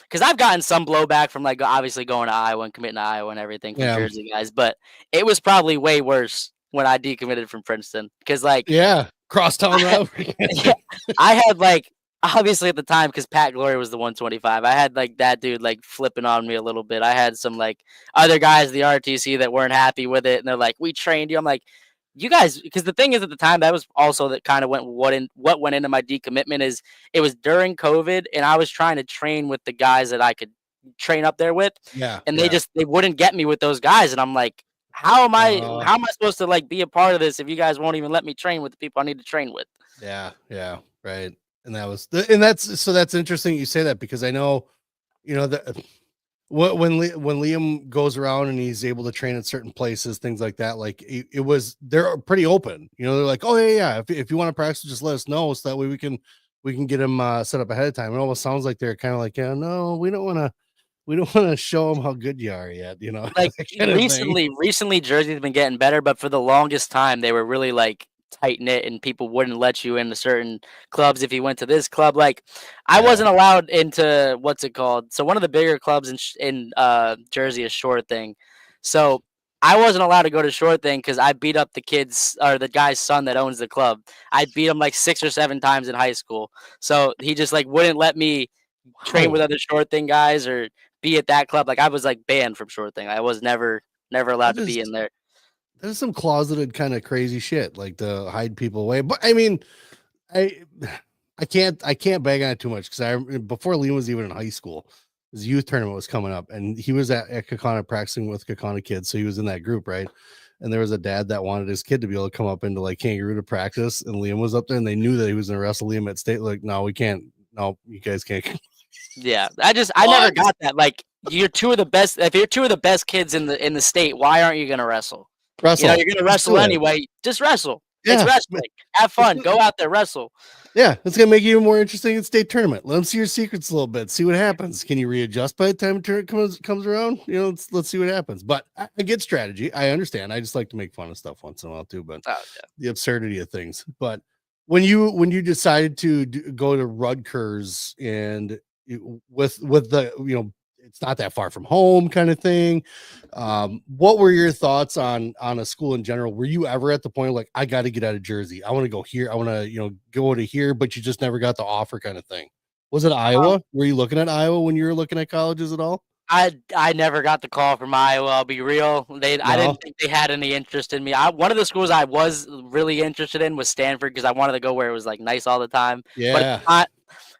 because I've gotten some blowback from, like, obviously going to Iowa and committing to Iowa and everything from
Yeah.
Jersey guys, but it was probably way worse when I decommitted from Princeton. Because like,
Yeah. Crosstown
I
rivalry.
yeah, I had, like obviously at the time, because Pat Glory was the 125, I had, like, that dude, like, flipping on me a little bit. I had some, like, other guys in the RTC that weren't happy with it, and they're like, "We trained you." I'm like, "You guys," because the thing is at the time, that was also that kinda what went into my decommitment is it was during COVID, and I was trying to train with the guys that I could train up there with,
Yeah,
and
yeah.
they wouldn't get me with those guys, and I'm like,
Uh,
how am I supposed to, like, be a part of this if you guys won't even let me train with the people I need to train with?"
yeah, yeah, right. And that's interesting you say that because I know, that when Liam goes around and he's able to train at certain places, things like that, like it was they're pretty open. They're like, oh yeah, yeah. If you want to practice, just let us know so that way we can get him set up ahead of time. It almost sounds like they're kind of like, yeah, no, we don't want to show them how good you are yet,
Like,
that kind of thing.
recently, Jersey's been getting better, but for the longest time, they were really, like, tight-knit, and people wouldn't let you into certain clubs if you went to this club, like, I
Yeah.
wasn't allowed into what's it called? So, one of the bigger clubs in Jersey is Shore Thing. So, I wasn't allowed to go to Shore Thing because I beat up the kid's or the guy's son that owns the club. I beat him, like, 6 or 7 times in high school. So, he just, like, wouldn't let me train with
Wow.
other Shore Thing guys or be at that club. Like, I was, like, banned from Shore Thing. I was never allowed
That
to
is
be in there.
that is some closeted kind of crazy shit, like to hide people away. But I mean, I I can't bag on it too much because before Liam was even in high school, his youth tournament was coming up, and he was at Kakana practicing with Kakana kids, so he was in that group, right? And there was a dad that wanted his kid to be able to come up into like Kangaroo to practice, and Liam was up there, and they knew that he was going to wrestle Liam at state. Like, no, we can't. No, you guys can't.
Yeah. I never
What?
got that. Like, you're 2 of the best if you're 2 of the best kids in the state, why aren't you gonna wrestle? You're
Wrestle?
gonna
Just do
wrestle
it.
anyway, just wrestle. It's
Yeah,
wrestling. Have
it's
fun. Go out there, wrestle.
yeah, it's gonna make you even more interesting in state tournament. Let them see your secrets a little bit. See what happens. Can you readjust by the time tournament comes around? Let's see what happens. But I get strategy. I understand. I just like to make fun of stuff once in a while too. But
Oh, yeah.
the absurdity of things. But when you decided to go to Rutgers and with the it's not that far from home kind of thing. What were your thoughts on a school in general? Were you ever at the point like I got to get out of Jersey? I want to go here. I want to go to here, but you just never got the offer kind of thing. Was it
Um,
Iowa? Were you looking at Iowa when you were looking at colleges at all?
I never got the call from Iowa, I'll be real. I
No.
didn't think they had any interest in me. One of the schools I was really interested in was Stanford because I wanted to go where it was, like, nice all the time. But at
Yeah.
the time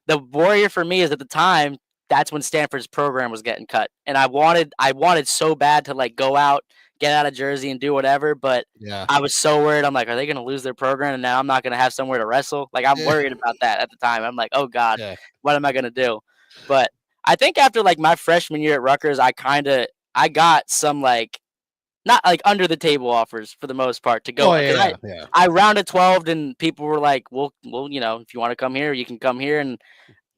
the warrior for me is at the time, that's when Stanford's program was getting cut, and I wanted so bad to, like, go out, get out of Jersey, and do whatever, but
Yeah.
I was so worried. I'm like, "Are they gonna lose their program, and now I'm not gonna have somewhere to wrestle?" Like, I'm
Yeah.
worried about that at the time. I'm like, "Oh god,
Yeah.
what am I gonna do?" But I think after, like, my freshman year at Rutgers, I got some, like, not like under the table offers for the most part to
Oh
go because
yeah. Yeah.
I rounded 12 and people were like, well, if you want to come here, you can come here." And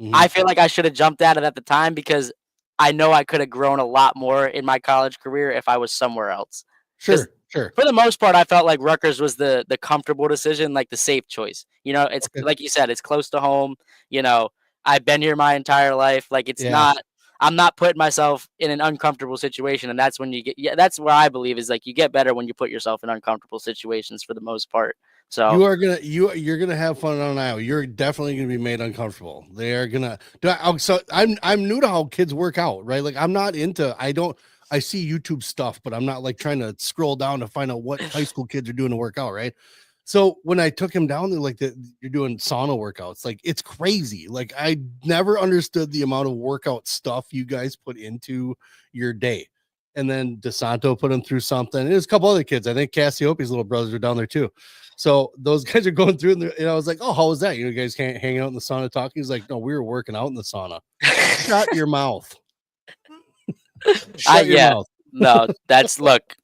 Mhm.
I feel like I should have jumped at it at the time because I know I could have grown a lot more in my college career if I was somewhere else. Because
Sure. Sure.
for the most part, I felt like Rutgers was the comfortable decision, like the safe choice. It's
Okay.
like you said, it's close to home. You know, I've been here my entire life. Like it's
Yeah.
not. I'm not putting myself in an uncomfortable situation, and that's when you get. Yeah, that's where I believe is like you get better when you put yourself in uncomfortable situations for the most part. So
You're gonna have fun on Iowa. You're definitely gonna be made uncomfortable. They are gonna so I'm new to how kids work out, right? Like I'm not into I see YouTube stuff, but I'm not like trying to scroll down to find out what high school kids are doing to work out, right? So when I took him down, they're like you're doing sauna workouts. Like it's crazy. Like I never understood the amount of workout stuff you guys put into your day. And then DeSanto put him through something. And there's a couple other kids. I think Cassiope's little brothers are down there too. So those guys are going through, and I was like, "Oh, how was that? You guys can't hang out in the sauna talking?" He's like, "No, we were working out in the sauna." Shut your mouth.
I
Shut your
yeah
mouth.
no that's look.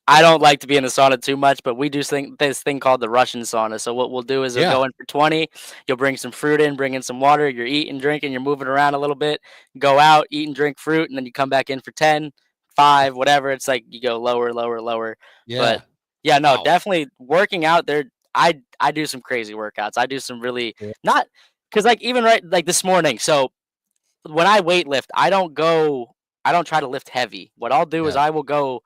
I don't like to be in the sauna too much, but we do this thing called the Russian sauna. So what we'll do is you'll
Yeah,
go in for 20, you'll bring some fruit in, bring in some water, you're eating, drinking, you're moving around a little bit, go out, eat and drink fruit, and then you come back in for 10, 5, whatever. It's like you go lower, lower, lower. But
yeah.
yeah, no,
Wow.
definitely working out there. I do some crazy workouts. I do some really
Yeah.
not because like even right like this morning. So when I weight lift, I don't try to lift heavy. What I'll do is
Yeah.
I will go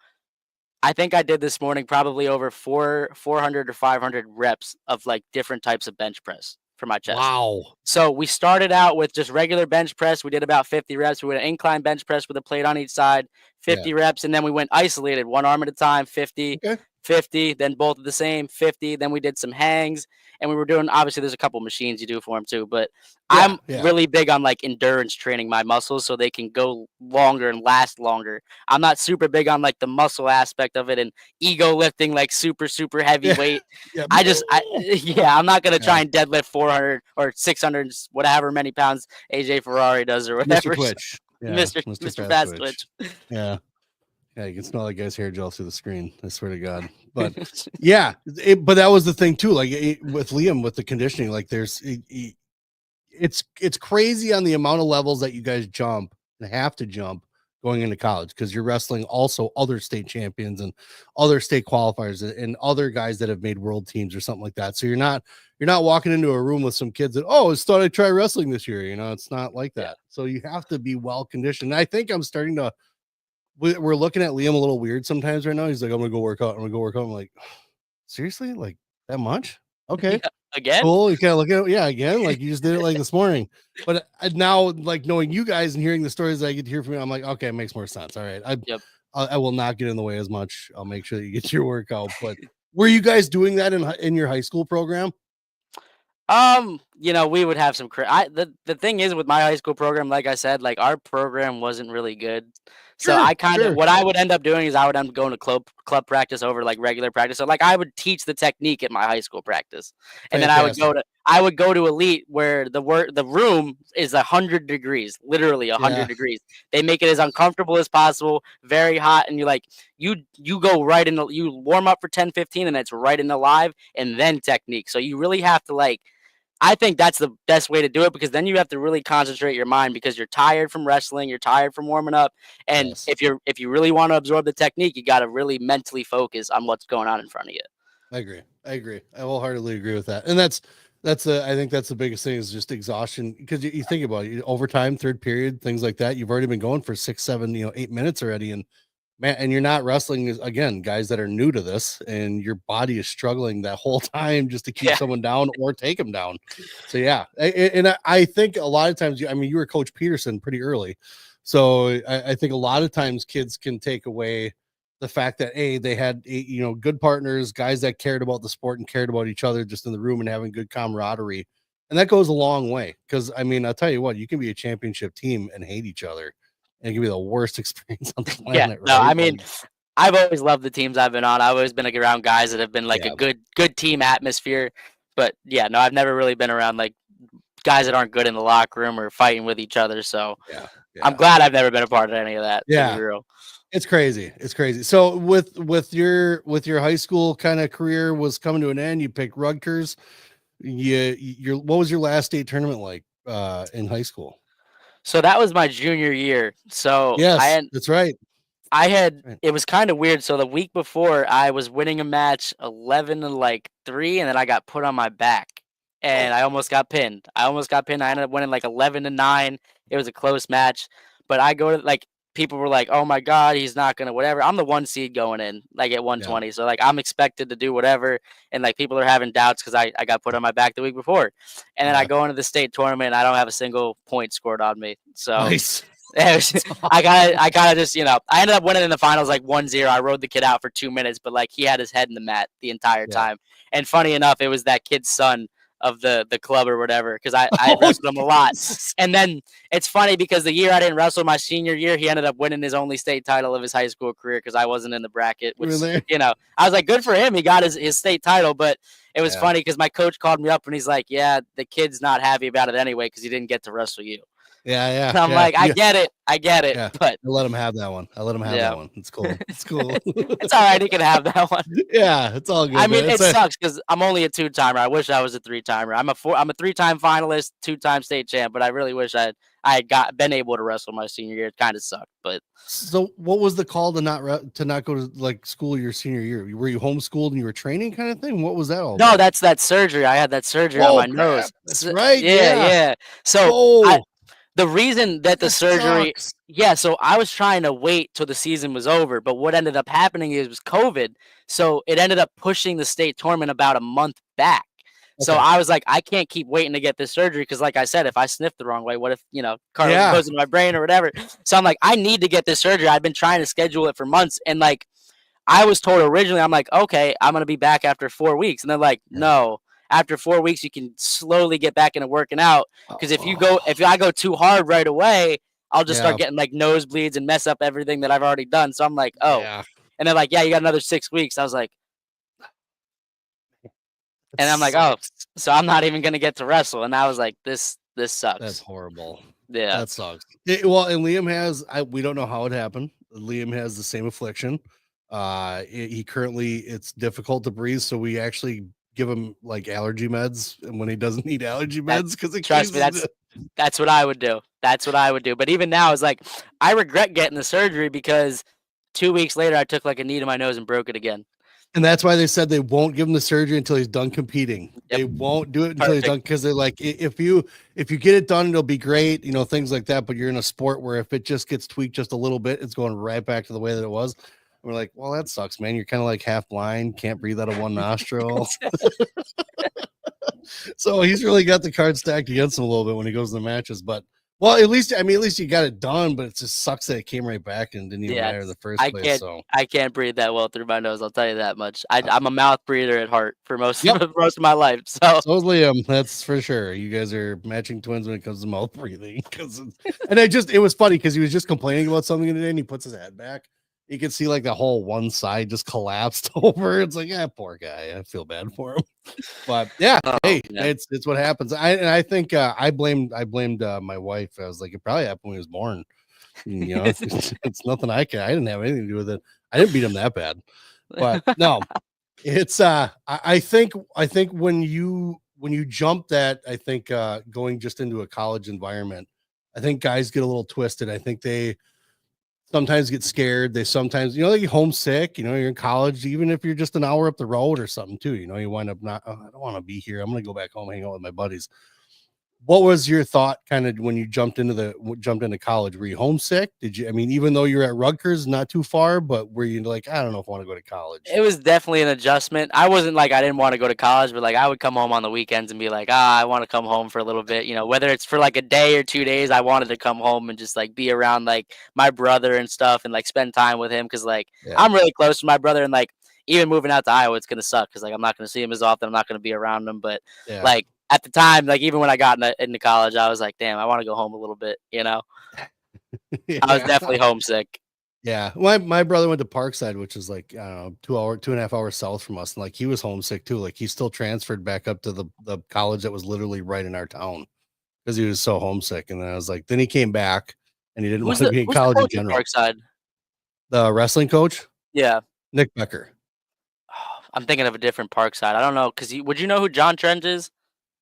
I think I did this morning probably over 400 or 500 reps of, like, different types of bench press for my chest.
Wow.
So, we started out with just regular bench press, we did about 50 reps, we went incline bench press with a plate on each side,
Yeah.
50 reps, and then we went isolated, 1 arm at a time, 50,
Okay.
50, then both of the same, 50, then we did some hangs, and we were doing obviously, there's a couple machines you do for them too, but
Yeah.
I'm
Yeah.
really big on, like, endurance training my muscles so they can go longer and last longer. I'm not super big on, like, the muscle aspect of it and ego lifting, like, super, super heavy
Yeah.
weight.
Yeah.
Yeah, I'm not gonna
Yeah.
try and deadlift 400 or 600, whatever many pounds AJ Ferrari does or
Mr.
whatever.
Twitch. Yeah.
Mr.
Mr.
Mr.
Fast
Fast
Twitch.
Twitch.
Yeah. Yeah, you can smell that guy's hair gel through the screen. I swear to God. But yeah, but that was the thing too. Like with Liam, with the conditioning, like it's crazy on the amount of levels that you guys jump and have to jump going into college because you're wrestling also other state champions and other state qualifiers and other guys that have made world teams or something like that. So you're not walking into a room with some kids that I just thought I'd try wrestling this year. It's not like
Yeah.
that. So you have to be well conditioned. And I think I'm starting to we're looking at Liam a little weird sometimes right now. He's like, I'm gonna go work out. I'm gonna go work out. I'm like, seriously? Like that much? Okay,
Yeah. Again?
cool. You kind of look at it, yeah, again, like you just did it like this morning. But now, like knowing you guys and hearing the stories that I get to hear from you, I'm like, okay, it makes more sense. All right,
Yep.
I will not get in the way as much. I'll make sure that you get your workout. But were you guys doing that in your high school program?
We would have some the thing is with my high school program, like I said, like our program wasn't really good. So
Sure,
I kind of
sure,
what I would end up doing is I would end up going to club practice over like regular practice. So like I would teach the technique at my high school practice. And then
fantastic.
I would go to elite where the room is 100 degrees, literally a
Yeah,
hundred degrees. They make it as uncomfortable as possible, very hot, and you go right in you warm up for 10, 15, and it's right in the live and then technique. So you really have to like I think that's the best way to do it because then you have to really concentrate your mind because you're tired from wrestling, you're tired from warming up, and
yes.
if you really want to absorb the technique, you got to really mentally focus on what's going on in front of you.
I agree. I agree. I wholeheartedly agree with that. And I think that's the biggest thing is just exhaustion because you think about it, overtime, third period, things like that. You've already been going for 6, 7, 8 minutes already. And man, and you're not wrestling again, guys that are new to this, and your body is struggling that whole time just to keep
Yeah,
someone down or take them down. So yeah, and I think a lot of times, you were Coach Peterson pretty early, so I think a lot of times kids can take away the fact that they had good partners, guys that cared about the sport and cared about each other just in the room and having good camaraderie, and that goes a long way. Because I'll tell you what, you can be a championship team and hate each other, and it can be the worst experience on the
yeah.
planet,
No,
right?
I mean, I've always loved the teams I've been on. I've always been like, around guys that have been like a
Yeah,
good team atmosphere. But yeah, no, I've never really been around like guys that aren't good in the locker room or fighting with each other. So
yeah,
I'm
yeah,
glad I've never been a part of any of that, to be
yeah.
real.
It's crazy. It's crazy. So with your high school kind of career was coming to an end. You picked Rutgers. What was your last state tournament like in high school?
So that was my junior year. So
Yes, that's right. Right.
it was kind of weird. So the week before, I was winning a match 11 to like 3, and then I got put on my back and
Oh,
I almost got pinned. I almost got pinned. I ended up winning like 11 to 9. It was a close match, but I go to like people were like, "Oh my god, he's not going to whatever." I'm the 1 seed going in like at
yeah.
120. So like I'm expected to do whatever and like people are having doubts cuz I got put on my back the week before. And then I
Yeah.
go into the state tournament and I don't have a single point scored on me. So
Nice.
it was, I gotta just I ended up winning in the finals like 1-0. I rode the kid out for 2 minutes, but like he had his head in the mat the entire
Yeah.
time. And funny enough, it was that kid's son of the club or whatever because I
Oh,
wrestled him a lot.
Jesus.
And then it's funny because the year I didn't wrestle my senior year, he ended up winning his only state title of his high school career because I wasn't in the bracket.
You were
Which
there.
I was like, good for him. He got his state title, but it was
Yeah.
funny because my coach called me up and he's like, "Yeah, the kid's not happy about it anyway because he didn't get to wrestle you."
Yeah,
And I'm
yeah,
like,
yeah,
I get it,
yeah.
but
I let him have that one. I let him have that
yeah.
one. It's cool. It's cool.
It's alright, he can have that one.
Yeah, it's all
I
good,
mean,
man.
it sucks because 'cause I'm only a two-timer. I wish I was a three-timer. I'm a three-time finalist, two-time state champ, but I really wish I had been able to wrestle my senior year. It kinda sucked, but
So, what was the call to not go to like school your senior year? Were you homeschooled and you were training, kind of thing? What was that all
no,
about?
that's that surgery. I had that surgery on
Oh
my
crap!
nose.
That's right.
Yeah,
Yeah.
yeah. So, I
Oh,
the reason that the
that
surgery
sucks.
yeah, so I was trying to wait till the season was over, but what ended up happening is was COVID, so it ended up pushing the state tournament about a month back. So
Okay.
I was like, "I can't keep waiting to get this surgery because, like I said, if I sniff the wrong way, what if, cartilage
Yeah.
goes into my brain or whatever?" So I'm like, "I need to get this surgery." I've been trying to schedule it for months, and, like, I was told originally, I'm like, "Okay, I'm gonna be back after 4 weeks," and they're like,
Yeah.
"No, after 4 weeks, you can slowly get back into working out because
Oh,
if I go too hard right away, I'll just start
yeah.
getting, like, nosebleeds and mess up everything that I've already done." So I'm like, "Oh,"
Yeah.
and they're like, "Yeah, you got another 6 weeks." I was like
It
and I'm like, "Oh,
sucks.
so I'm not even gonna get to wrestle," and I was like, "This
That's
sucks."
horrible.
Yeah.
That sucks. Well, and Liam has we don't know how it happened. Liam has the same affliction. He currently it's difficult to breathe, so we actually give him like allergy meds, and when he doesn't need allergy
That
meds because it
trust me,
cleans.
that's what I would do. That's what I would do, but even now, it's like, I regret getting the surgery because 2 weeks later, I took, like, a knee to my nose and broke it again.
And that's why they said they won't give him the surgery until he's done competing.
Yep,
They won't do it until he's
perfect.
done because they're like, if you get it done, it'll be great, things like that. But you're in a sport where if it just gets tweaked just a little bit, it's going right back to the way that it was. We're like, well, that sucks, man. You're kind of like half blind, can't breathe out of one nostril. So he's really got the card stacked against him a little bit when he goes to the matches. But well, at least you got it done. But it just sucks that it came right back and didn't even
Yeah,
matter in
it's
the first place. So
I can't breathe that well through my nose, I'll tell you that much.
uh,
I'm a mouth breather at heart for most
yep.
of most of my life, so
So is Liam, that's for sure. You guys are matching twins when it comes to mouth breathing. It was funny because he was just complaining about something today and he puts his head back. You can see like the whole one side just collapsed over. It's like, yeah, poor guy. I feel bad for him. But yeah,
oh,
hey,
man.
it's what happens. I think I blamed my wife. I was like, it probably happened when he was born. It's nothing I didn't have anything to do with it. I didn't beat him that bad. But no, it's I think when you jump that, I think going just into a college environment, I think guys get a little twisted. I think they sometimes get scared. They sometimes, they get homesick, you're in college, even if you're just an hour up the road or something too, you wind up not, oh, I don't want to be here. I'm gonna go back home, hang out with my buddies. What was your thought kind of when you jumped into college? Were you homesick? Did you, I mean, even though you're at Rutgers, not too far, but were you like, I don't know if I want to go to college?
It was definitely an adjustment. I wasn't like I didn't wanna go to college, but, like, I would come home on the weekends and be like, "Ah, I wanna come home for a little bit," whether it's for, like, a day or 2 days, I wanted to come home and just, like, be around, like, my brother and stuff and, like, spend time with him because like,
Yeah.
I'm really close to my brother and, like, even moving out to Iowa, it's gonna suck because like, I'm not gonna see him as often, I'm not gonna be around him, but,
Yeah.
like, at the time, like, even when I got into college, I was like, "Damn, I wanna go home a little bit," you know? I was
Yeah.
definitely homesick.
Yeah. My brother went to Parkside, which is like, I don't know, 2.5 hours south from us. And like he was homesick too. Like he still transferred back up to the college that was literally right in our town because he was so homesick. And then I was like, then he came back and he didn't want to be in
Who's the
college in
coach at
general.
Parkside?
The wrestling coach,
Yeah.
Nick Becker.
I'm thinking of a different Parkside. I don't know, cause would you know who John Trent is?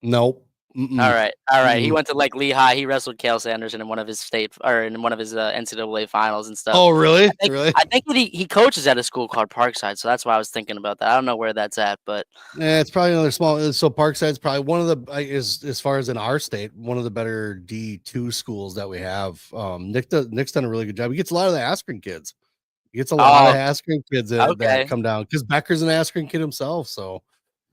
Nope. Mm-mm.
Alright, he
Mm-mm.
went to, like, Lehigh, he wrestled Cael Sanderson in one of his in one of his, NCAA finals and stuff.
Oh, really? Really?
I think that he coaches at a school called Parkside, so that's why I was thinking about that. I don't know where that's at, but
Yeah, it's probably another small. So Parkside's probably one of the is as far as in our state, one of the better D2 schools that we have. Nick's done a really good job. He gets a lot of the Askren kids. He gets a lot of
oh,
Askren kids that
okay.
come down because Becker's an Askren kid himself. So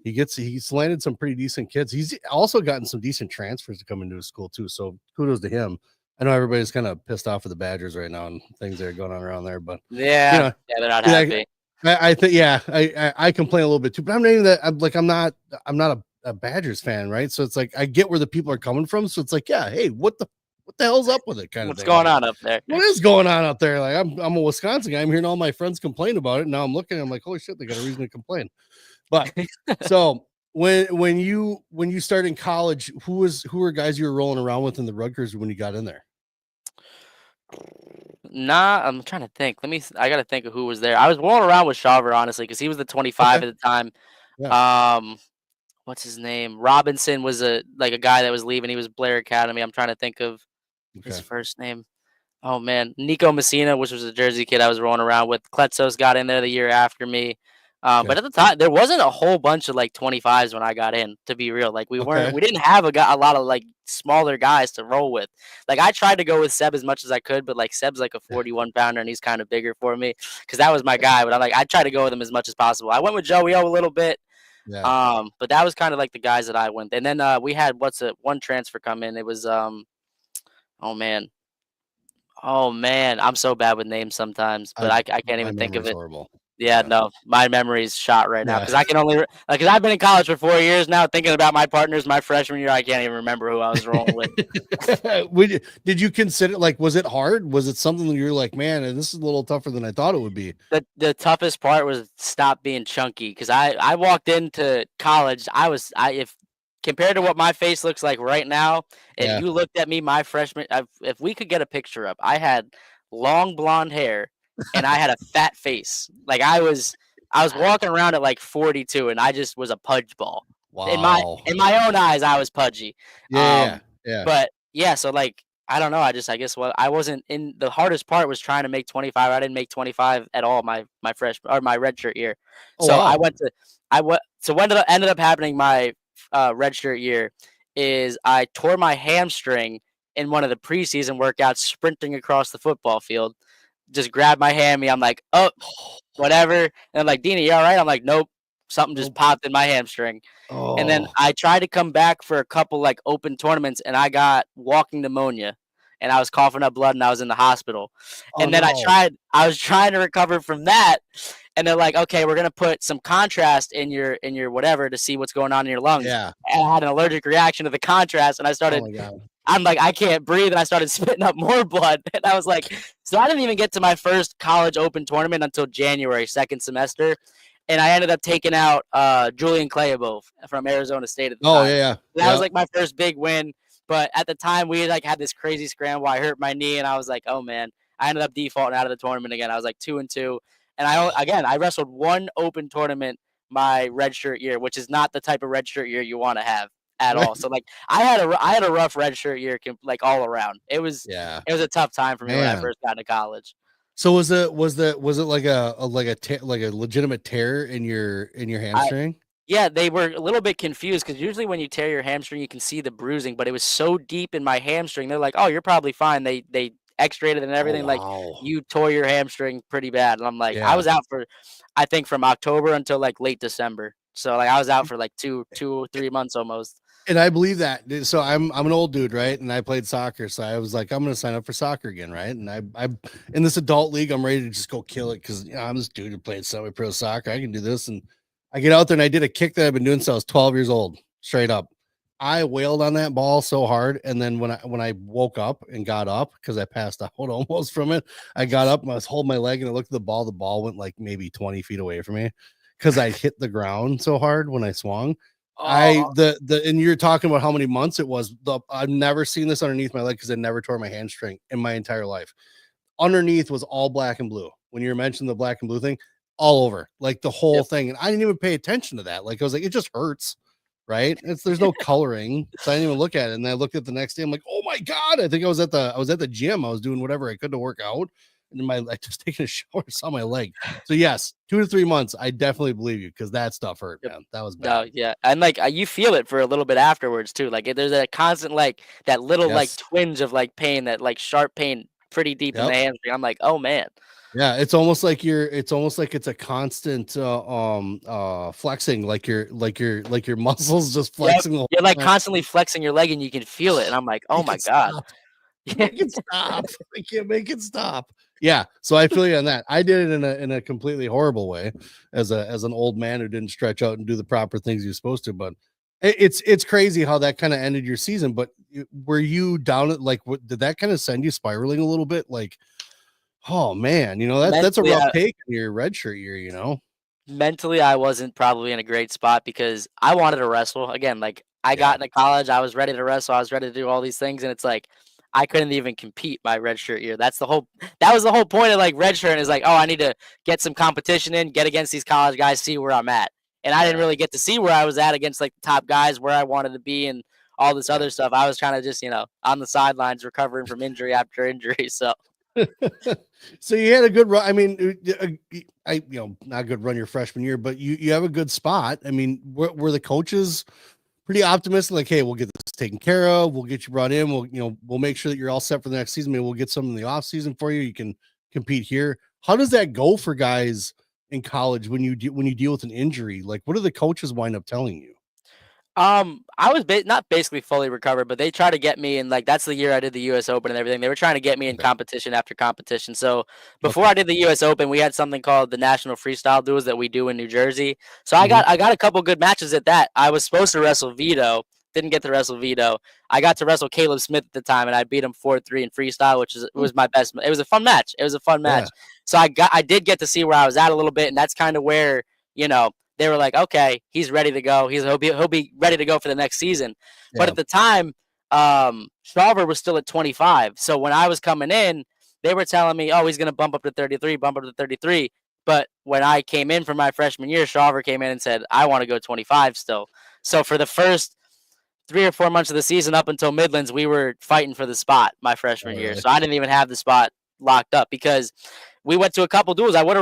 he's landed some pretty decent kids. He's also gotten some decent transfers to come into his school too. So kudos to him. I know everybody's kind of pissed off with the Badgers right now and things that are going on around there, but you
Yeah.
know,
Yeah, they're not
yeah,
happy.
I think yeah, I complain a little bit too, but I'm not even that. I'm not a Badgers fan, right? So it's like I get where the people are coming from. So it's like, yeah, hey, what the hell's up with it, kind of
What's
thing.
going
Like,
on up there?
what is going on out there? Like, I'm a Wisconsin guy. I'm hearing all my friends complain about it. Now I'm looking. I'm like, holy shit, they got a reason to complain. But so when you started in college, who were guys you were rolling around with in the Rutgers when you got in there?
Nah, I'm trying to think. I gotta think of who was there. I was rolling around with Shaver honestly because he was the 25
Okay.
at the time.
Yeah.
Um, what's his name? Robinson was a guy that was leaving. He was Blair Academy. I'm trying to think of his
Okay.
first name. Oh man, Nico Messina, which was a Jersey kid I was rolling around with. Kletsos got in there the year after me. But
Okay.
at the time, there wasn't a whole bunch of like 25s when I got in. To be real, like
Okay.
we didn't have a lot of like smaller guys to roll with. Like I tried to go with Seb as much as I could, but like Seb's like a 41 pounder and he's kind of bigger for me because that was my guy. But I tried to go with him as much as possible. I went with Joey O a little bit.
Yeah.
But that was kind of like the guys that I went. And then we had one transfer come in. It was oh man. Oh man, I'm so bad with names sometimes, but
I
I can't
my
even think of
memory's
it.
horrible.
Yeah,
Yeah.
no, my memory's shot right now
Yeah.
because I can only like because I've been in college for 4 years now. Thinking about my partners, my freshman year, I can't even remember who I was rolling with.
Did you consider, like, was it hard? Was it something that you're like, man, this is a little tougher than I thought it would be?
The toughest part was stop being chunky because I walked into college. I if compared to what my face looks like right now, if
Yeah.
you looked at me my freshman, if we could get a picture up, I had long blonde hair and I had a fat face. Like I was walking around at like 42 and I just was a pudge ball.
Wow.
In my own eyes, I was pudgy.
Yeah, yeah,
Um,
yeah.
but yeah, so like I don't know. I guess what I wasn't in the hardest part was trying to make 25. I didn't make 25 at all my freshman or my redshirt year.
Oh,
So I
wow.
went to I went so what ended up happening my redshirt year is I tore my hamstring in one of the preseason workouts sprinting across the football field. Just grabbed my hammy. I'm like, oh, whatever. And I'm like, Dina, you all right? I'm like, nope. Something just
Nope.
popped in my hamstring. And then
Oh.
I tried to come back for a couple like open tournaments and I got walking pneumonia and I was coughing up blood and I was in the hospital.
Oh,
And then
no.
I was trying to recover from that. And they're like, okay, we're gonna put some contrast in your whatever to see what's going on in your lungs.
Yeah.
And I had an allergic reaction to the contrast and
Oh my god.
I'm like, I can't breathe. And I started spitting up more blood. And I was like, so I didn't even get to my first college open tournament until January, second semester. And I ended up taking out Julian Clayabo from Arizona State at the
Oh, yeah,
time.
yeah.
That was
Yeah.
like my first big win. But at the time, we like had this crazy scramble. I hurt my knee, and I was like, "Oh man!" I ended up defaulting out of the tournament again. I was like 2-2, and I wrestled one open tournament my redshirt year, which is not the type of redshirt year you want to have at all. So like I had a rough redshirt year, like all around.
Yeah.
It was a tough time for me when I
Man.
first got into college.
So was it like like a legitimate tear in your
I
hamstring?
Yeah, they were a little bit confused because usually when you tear your hamstring, you can see the bruising, but it was so deep in my hamstring. They're like, "Oh, you're probably fine." They X-rayed it and
Oh,
everything. Like,
wow.
you tore your hamstring pretty bad, and I'm like, I
Yeah.
was out for, I think from October until like late December. So like I was out for like 2 or 3 months almost.
And I believe that. So I'm an old dude, right? And I played soccer, so I was like, I'm gonna sign up for soccer again, right? And I in this adult league, I'm ready to just go kill it because I'm this dude who played semi-pro soccer. I can do this, and I get out there and I did a kick that I've been doing since I was 12 years old, straight up. I wailed on that ball so hard, and then when I woke up and got up because I passed out almost from it, I got up and I was holding my leg and I looked at the ball. The ball went like maybe 20 feet away from me because I hit the ground so hard when I swung. I
Oh,
the and you're talking about how many months it was. I've never seen this underneath my leg because I never tore my hamstring in my entire life. Underneath was all black and blue. When you mentioned the black and blue thing, all over, like the whole
yep.
thing. And I didn't even pay attention to that. Like I was like, it just hurts, right? There's no coloring, so I didn't even look at it. And I looked at the next day. I'm like, oh my god! I think I was at the gym. I was doing whatever I could to work out, and then I just taking a shower, saw my leg. So yes, 2 to 3 months. I definitely believe you because that stuff hurt,
Yep.
man. That was bad.
No, yeah, and like you feel it for a little bit afterwards too. Like there's a constant like that little like
Yes.
twinge of like pain, that like sharp pain, pretty deep in the
Yep.
hamstring. I'm like, oh man.
Yeah, it's almost like it's almost like it's a constant flexing, like your muscles just
Yep.
flexing the whole
You're like
time.
constantly flexing your leg and you can feel it. And I'm like, oh
Make
my
it
God.
stop. Make it stop. I can't make it stop. Yeah, so I feel you on that. I did it in a completely horrible way as an old man who didn't stretch out and do the proper things you're supposed to. But it's crazy how that kind of ended your season. But were you down at like what did that kind of send you spiraling a little bit? Like, oh man, that's a
Mentally,
rough take in your redshirt year.
Mentally, I wasn't probably in a great spot because I wanted to wrestle. Again, like, I got
Yeah.
into college, I was ready to wrestle, I was ready to do all these things, and it's like, I couldn't even compete my redshirt year. That was the whole point of, like, redshirting is like, "Oh, I need to get some competition in, get against these college guys, see where I'm at." And I didn't
Yeah.
really get to see where I was at against, like, the top guys, where I wanted to be, and all this
Yeah.
other stuff. I was kinda just, on the sidelines recovering from injury after injury, so
So you had a good run. I mean, not a good run your freshman year, but you have a good spot. I mean, were the coaches pretty optimistic? Like, hey, we'll get this taken care of. We'll get you brought in. We'll make sure that you're all set for the next season. Maybe we'll get some in the off season for you. You can compete here. How does that go for guys in college when when you deal with an injury? Like, what do the coaches wind up telling you?
I was not basically fully recovered, but they tried to get me, and like that's the year I did the U.S. Open and everything. They were trying to get me in
Okay.
competition after competition. So before
Okay.
I did the U.S. Open, we had something called the National Freestyle Duels that we do in New Jersey. So I
Hmm.
got I got a couple good matches at that. I was supposed to wrestle Vito, didn't get to wrestle Vito. I got to wrestle Caleb Smith at the time, and I beat him 4-3 in freestyle, which was my best. It was a fun match. It was a fun
Yeah.
match. So I did get to see where I was at a little bit, and that's kind of where they were like, okay, he's ready to go. He'll be ready to go for the next season. But
Yeah.
at the time, Shawver was still at 25. So when I was coming in, they were telling me, oh, he's going to bump up to 33, bump up to 33. But when I came in for my freshman year, Shawver came in and said, I want to go 25 still. So for the first 3 or 4 months of the season up until Midlands, we were fighting for the spot my
Oh,
freshman year.
really?
So I didn't even have the spot locked up because we went to a couple duels. I would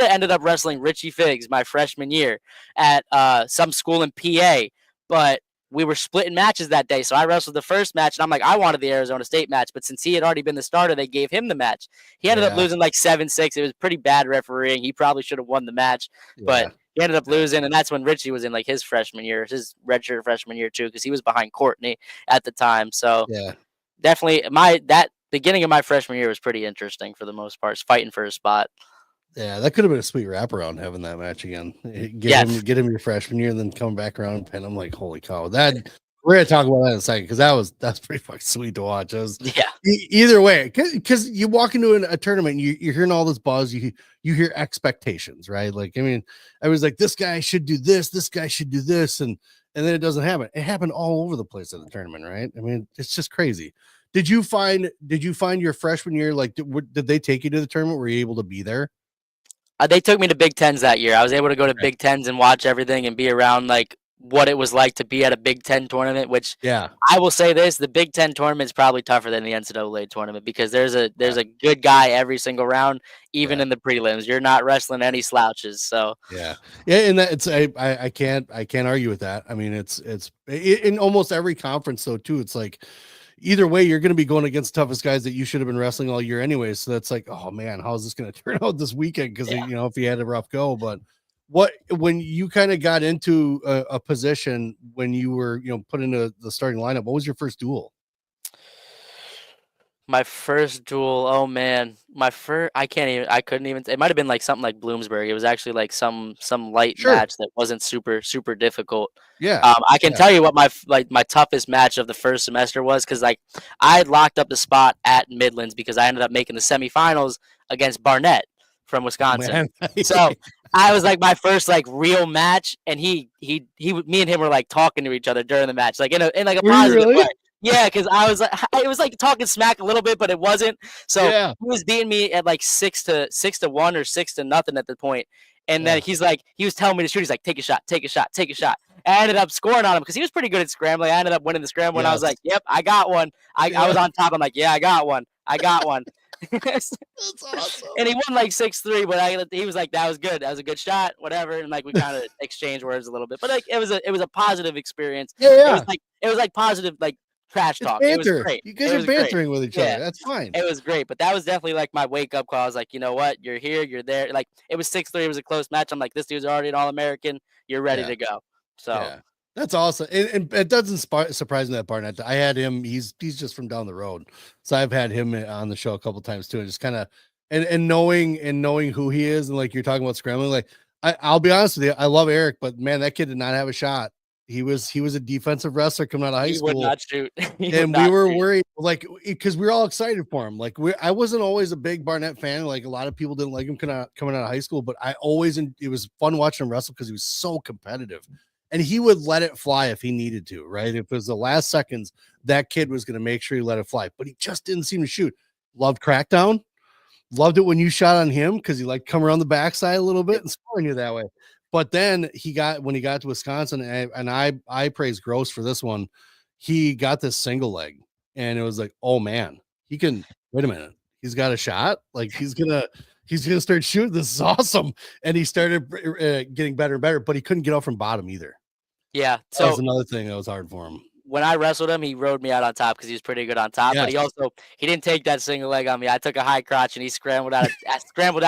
have ended up wrestling Richie Figs my freshman year at some school in PA, but we were splitting matches that day. So I wrestled the first match, and I'm like, I wanted the Arizona State match, but since he had already been the starter, they gave him the match. He ended up
Yeah.
losing like 7-6. It was pretty bad refereeing. He probably should have won the match, but
Yeah.
he ended up
Yeah.
losing, and that's when Richie was in like his freshman year, his redshirt freshman year too, because he was behind Courtney at the time. So
Yeah.
definitely my that beginning of my freshman year was pretty interesting for the most part, fighting for a spot.
Yeah, that could have been a sweet wraparound having that match again.
Yeah,
Get him your freshman year, and then come back around and pin him. Like, holy cow! That we're gonna talk about that in a second because that's pretty fucking sweet to watch.
yeah,
Either way, because you walk into a tournament, you're hearing all this buzz. You hear expectations, right? Like, I mean, I was like, this guy should do this guy should do this, and then it doesn't happen. It happened all over the place at the tournament, right? I mean, it's just crazy. Did you find your freshman year like did they take you to the tournament? Were you able to be there?
they took me to Big Tens that year. I was able to go to
Okay.
Big Tens and watch everything and be around like what it was like to be at a Big Ten tournament. Which
Yeah.
I will say this: the Big Ten tournament is probably tougher than the NCAA tournament because there's
Yeah.
a good guy every single round, even
Yeah.
in the prelims. You're not wrestling any slouches. So
Yeah. Yeah, and that it's I can't argue with that. I mean, in almost every conference though too. It's like either way you're going to be going against the toughest guys that you should have been wrestling all year anyway. So that's like, oh man, how is this going to turn out this weekend cuz
yeah.
if you had a rough go, but what when you kind of got into a position when you were, put into the starting lineup, what was your first duel?
My first duel, oh man, I couldn't even. It might have been like something like Bloomsbury. It was actually like some light
Sure.
match that wasn't super difficult.
Yeah.
I can
Yeah.
tell you what my toughest match of the first semester was because like I had locked up the spot at Midlands because I ended up making the semifinals against Barnett from
Oh
Wisconsin.
man.
So I was like my first like real match, and me and him were like talking to each other during the match, like in like a
Were you
positive way.
really?
Yeah, because I was like, it was like talking smack a little bit, but it wasn't. So
Yeah.
he was beating me at like 6-1 or 6-0 at the point. And then
Yeah.
he was telling me to shoot. He's like, take a shot, take a shot, take a shot. I ended up scoring on him because he was pretty good at scrambling. I ended up winning the scramble, and I was
Yes.
like, yep, I got one. I
Yeah.
was on top. I'm like, yeah, I got one. I got one.
That's awesome.
And he won like 6-3, but he was like, that was good. That was a good shot, whatever. And like we kind of exchanged words a little bit. But like it was a positive experience.
Yeah,
It was
yeah.
like positive like trash
It's
talk. It was
banter.
great.
You guys
It
are
was great.
bantering with each other.
Yeah.
That's fine.
It was great. But that was definitely like my wake up call. I was like, you know what? You're here, you're there. Like it was 6-3, it was a close match. I'm like, this dude's already an all-American. You're ready
Yeah,
to go. So
yeah. That's awesome. And it doesn't surprise me that Barnett. I had him. He's just from down the road, so I've had him on the show a couple times too. And just kind of and knowing who he is, and like you're talking about scrambling. Like I'll be honest with you, I love Eric, but man, that kid did not have a shot He was a defensive wrestler coming out of high
He would
school.
not shoot. He would
And we
not
were
shoot.
worried, like, because we were all excited for him. Like, I wasn't always a big Barnett fan. Like, a lot of people didn't like him coming out of high school, but it was fun watching him wrestle because he was so competitive. And he would let it fly if he needed to, right? If it was the last seconds, that kid was going to make sure he let it fly, but he just didn't seem to shoot. Loved Crackdown. Loved it when you shot on him because he liked come around the backside a little bit and scoring you that way. But then when he got to Wisconsin, and I praise Gross for this one, he got this single leg, and it was like, oh man, he can. Wait a minute, he's got a shot. Like he's gonna start shooting. This is awesome. And he started getting better and better, but he couldn't get out from bottom either.
Yeah,
That was
so
another thing that was hard for him.
when I wrestled him, he rode me out on top because he was pretty good on top. But
Yes.
he didn't take that single leg on me. I took a high crotch and he scrambled out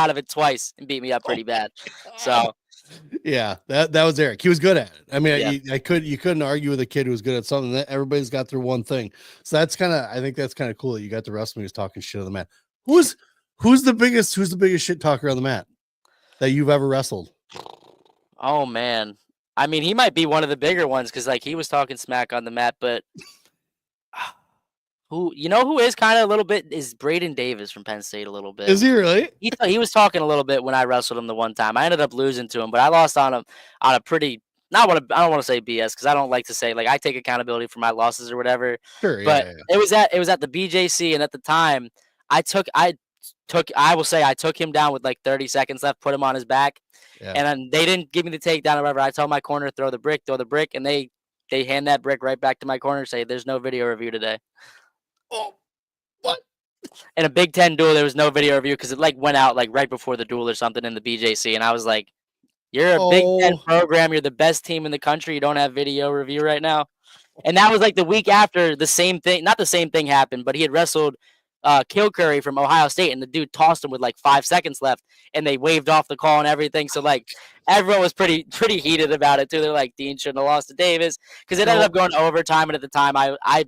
of it twice and beat me up pretty bad. So
yeah, that was Eric. He was good at it. I mean,
yeah.
you couldn't argue with a kid who was good at something. That everybody's got their one thing. So I think that's kind of cool that you got the wrestler who's talking shit on the mat. Who's the biggest shit talker on the mat that you've ever wrestled?
Oh man. I mean, he might be one of the bigger ones because like he was talking smack on the mat, but who is kind of a little bit is Braden Davis from Penn State a little bit.
Is he really?
He was talking a little bit when I wrestled him the one time. I ended up losing to him, but I lost on a pretty I don't want to say BS because I don't like to say like I take accountability for my losses or whatever.
Sure,
But
yeah.
it was at the BJC, and at the time I took him down with like 30 seconds left, put him on his back,
Yeah.
and then they didn't give me the takedown or whatever. I told my corner throw the brick, and they hand that brick right back to my corner and say there's no video review today.
Oh, what?
In a Big Ten duel, there was no video review because it like went out like right before the duel or something in the BJC, and I was like, "You're a Big Ten program. You're the best team in the country. You don't have video review right now." And that was like the week after the same thing. Not the same thing happened, but he had wrestled Kilcurry from Ohio State, and the dude tossed him with like 5 seconds left, and they waved off the call and everything. So like everyone was pretty heated about it too. They're like, Dean shouldn't have lost to Davis because it ended up going to overtime. And at the time, I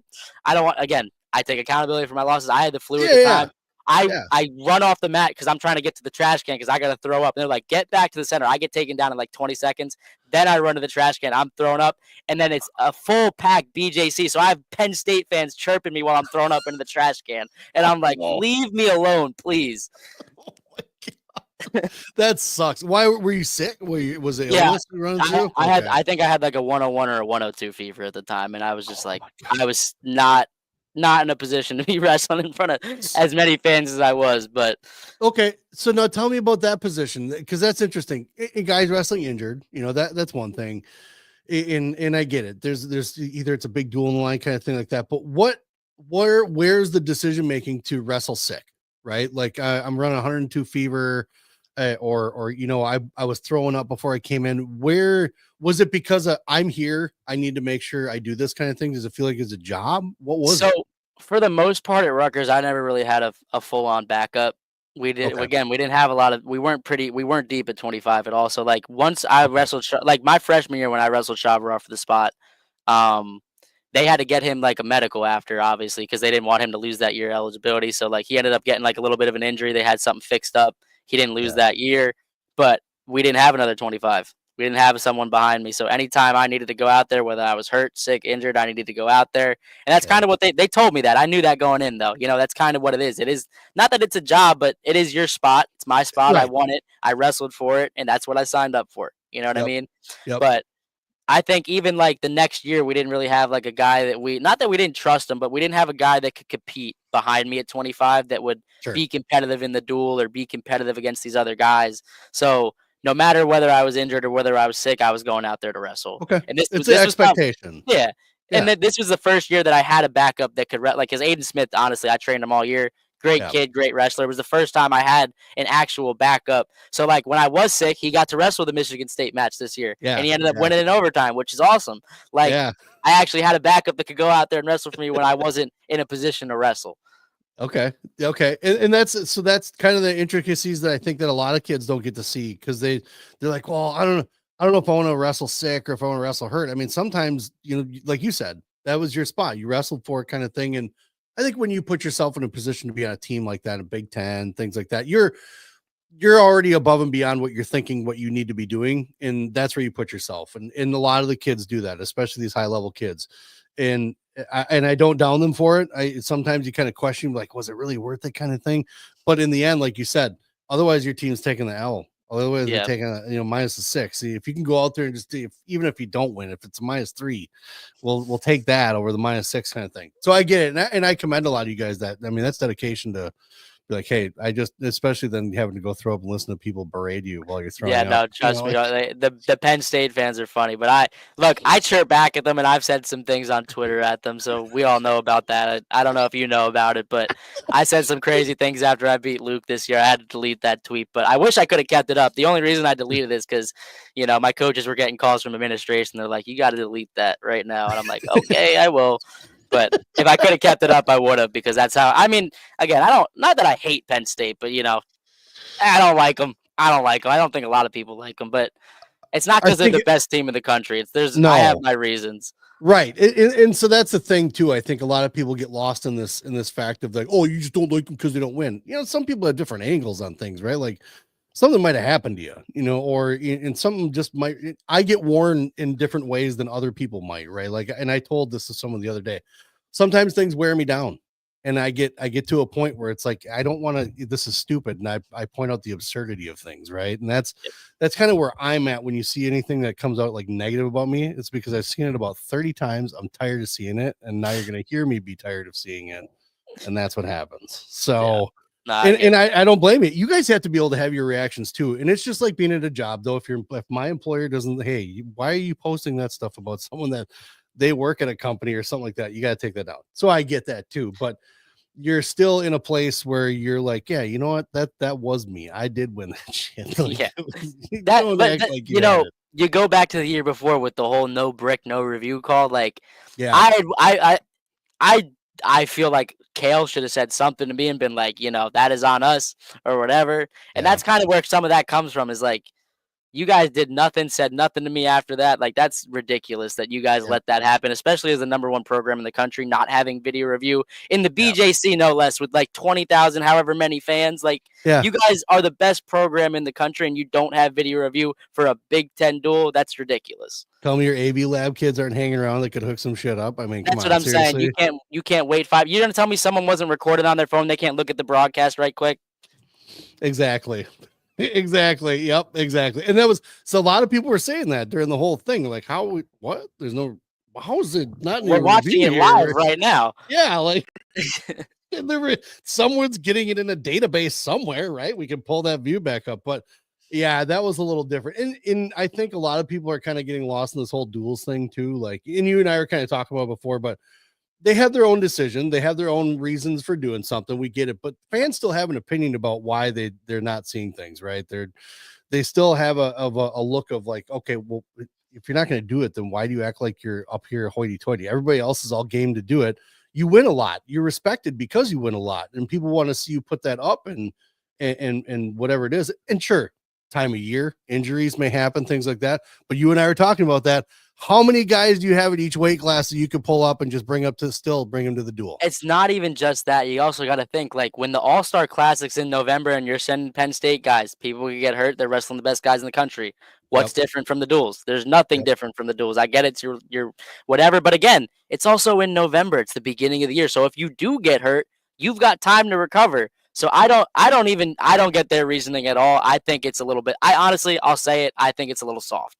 don't want again. I take accountability for my losses. I had the flu at the time. I run off the mat because I'm trying to get to the trash can because I got to throw up. And they're like, get back to the center. I get taken down in like 20 seconds. Then I run to the trash can. I'm throwing up. And then it's a full pack BJC. So I have Penn State fans chirping me while I'm throwing up into the trash can. And I'm like, leave me alone, please.
Oh my God. That sucks. Why were you sick? Was it illness running through?
I think I had like a 101 or a 102 fever at the time. And I was just like, I was not in a position to be wrestling in front of as many fans as I was, but
okay. So now tell me about that position because that's interesting. Guys wrestling injured, that's one thing. And I get it. There's either it's a big duel in the line kind of thing like that. But where's the decision making to wrestle sick, right? Like I'm running 102 fever, or I was throwing up before I came in. Where was it because I'm here? I need to make sure I do this kind of thing. Does it feel like it's a job? What was it?
For the most part at Rutgers, I never really had a full on backup. We didn't have a lot of. We weren't deep at 25 at all. So like once I wrestled, like my freshman year when I wrestled Shavarov for the spot, they had to get him like a medical after, obviously, because they didn't want him to lose that year eligibility. So like he ended up getting like a little bit of an injury. They had something fixed up. He didn't lose that year, but we didn't have another 25. We didn't have someone behind me. So anytime I needed to go out there, whether I was hurt, sick, injured, I needed to go out there. And that's kind of what they told me that. I knew that going in, though. That's kind of what it is. It is not that it's a job, but it is your spot. It's my spot. Right. I won it. I wrestled for it. And that's what I signed up for. You know what I mean?
Yep.
But I think even like the next year, we didn't really have like a guy that not that we didn't trust him, but we didn't have a guy that could compete behind me at 25 that would be competitive in the duel or be competitive against these other guys. So no matter whether I was injured or whether I was sick, I was going out there to wrestle.
Okay.
And this
it's the expectation.
And then this was the first year that I had a backup that could because Aiden Smith, honestly, I trained him all year. Great kid, great wrestler. It was the first time I had an actual backup. So like when I was sick, he got to wrestle the Michigan State match this year. And he ended up winning in overtime, which is awesome. Like I actually had a backup that could go out there and wrestle for me when I wasn't in a position to wrestle.
Okay. And that's kind of the intricacies that I think that a lot of kids don't get to see because they're like, well, I don't know if I want to wrestle sick or if I want to wrestle hurt. I mean, sometimes, like you said, that was your spot. You wrestled for it kind of thing. And I think when you put yourself in a position to be on a team like that, a Big Ten, things like that, you're already above and beyond what you're thinking, what you need to be doing. And that's where you put yourself. And a lot of the kids do that, especially these high level kids. And I don't down them for it. Sometimes you kind of question, like, was it really worth it kind of thing? But in the end, like you said, otherwise your team's taking the L. Otherwise they're
Yeah.
taking minus the 6. If you can go out there and just even if you don't win, if it's a -3, we'll take that over the -6 kind of thing. So I get it. And I commend a lot of you guys that, I mean, that's dedication to be like, hey, especially then having to go throw up and listen to people berate you while you're
Yeah,
throwing up.
no, trust me. The Penn State fans are funny, but I chirp back at them, and I've said some things on Twitter at them, so we all know about that. I don't know if you know about it, but I said some crazy things after I beat Luke this year. I had to delete that tweet, but I wish I could have kept it up. The only reason I deleted it is because my coaches were getting calls from administration. They're like, "You got to delete that right now," and I'm like, "Okay, I will." But if I could have kept it up, I would have, because that's how. I mean, again, I don't. Not that I hate Penn State, but I don't like them. I don't like them. I don't think a lot of people like them, but it's not
I
because 'cause they're
think
the best team in the country. I have
no.
my reasons.
Right. And so that's the thing too. I think a lot of people get lost in this fact of like, oh, you just don't like them because they don't win. Some people have different angles on things, right? Like something might have happened to you, or and something just might. I get worn in different ways than other people might, right? Like, and I told this to someone the other day. Sometimes things wear me down, and I get to a point where it's like I don't want to. This is stupid, and I point out the absurdity of things, right? And that's kind of where I'm at when you see anything that comes out like negative about me. It's because I've seen it about 30 times. I'm tired of seeing it, and now you're gonna hear me be tired of seeing it, and that's what happens.
Yeah.
So
No, I
and
get
and
it.
I don't blame you. You guys have to be able to have your reactions too. And it's just like being at a job though. If my employer doesn't, hey, why are you posting that stuff about someone that they work at a company or something like that? You got to take that down. So I get that too. But you're still in a place where you're like, yeah, you know what? That was me. I did win that shit. Like,
Yeah.
don't act like you had it.
You go back to the year before with the whole no brick, no review call. Like,
Yeah.
I I I I feel like Kale should have said something to me and been like, that is on us or whatever. And
Yeah.
that's kind of where some of that comes from, is like, you guys did nothing, said nothing to me after that. Like, that's ridiculous that you guys
Yeah.
let that happen, especially as the number one program in the country, not having video review in the
Yeah.
BJC, no less, with like 20,000, however many fans. Like,
Yeah.
you guys are the best program in the country, and you don't have video review for a Big Ten duel. That's ridiculous.
Tell me your AV lab kids aren't hanging around that could hook some shit up. I mean, come
That's what
on,
I'm saying.
seriously.
You can't wait five. You're gonna tell me someone wasn't recorded on their phone? They can't look at the broadcast right quick.
Exactly. Exactly. Yep. Exactly. And that was so a lot of people were saying that during the whole thing. Like, what? There's no, how is it not in
We're
a
watching
review
it live
here?
right now.
Yeah. Like, someone's getting it in a database somewhere, right? We can pull that view back up. But yeah, that was a little different. And I think a lot of people are kind of getting lost in this whole duels thing too. Like, and you and I were kind of talking about before, but they have their own decision. They have their own reasons for doing something. We get it, but fans still have an opinion about why they're not seeing things, right? They still have a look of like, okay, well, if you're not going to do it, then why do you act like you're up here hoity-toity? Everybody else is all game to do it. You win a lot. You're respected because you win a lot, and people want to see you put that up and whatever it is. And sure, time of year, injuries may happen, things like that. But you and I were talking about that. How many guys do you have at each weight class that you could pull up and just bring them to the duel?
It's not even just that. You also got to think, like, when the All-Star Classic's in November and you're sending Penn State guys, people can get hurt. They're wrestling the best guys in the country. What's
Yep.
different from the duels? There's nothing
Yep.
different from the duels. I get it's your whatever, but again, it's also in November. It's the beginning of the year. So if you do get hurt, you've got time to recover. So I don't get their reasoning at all. I think it's a little bit, I'll say it, I think it's a little soft.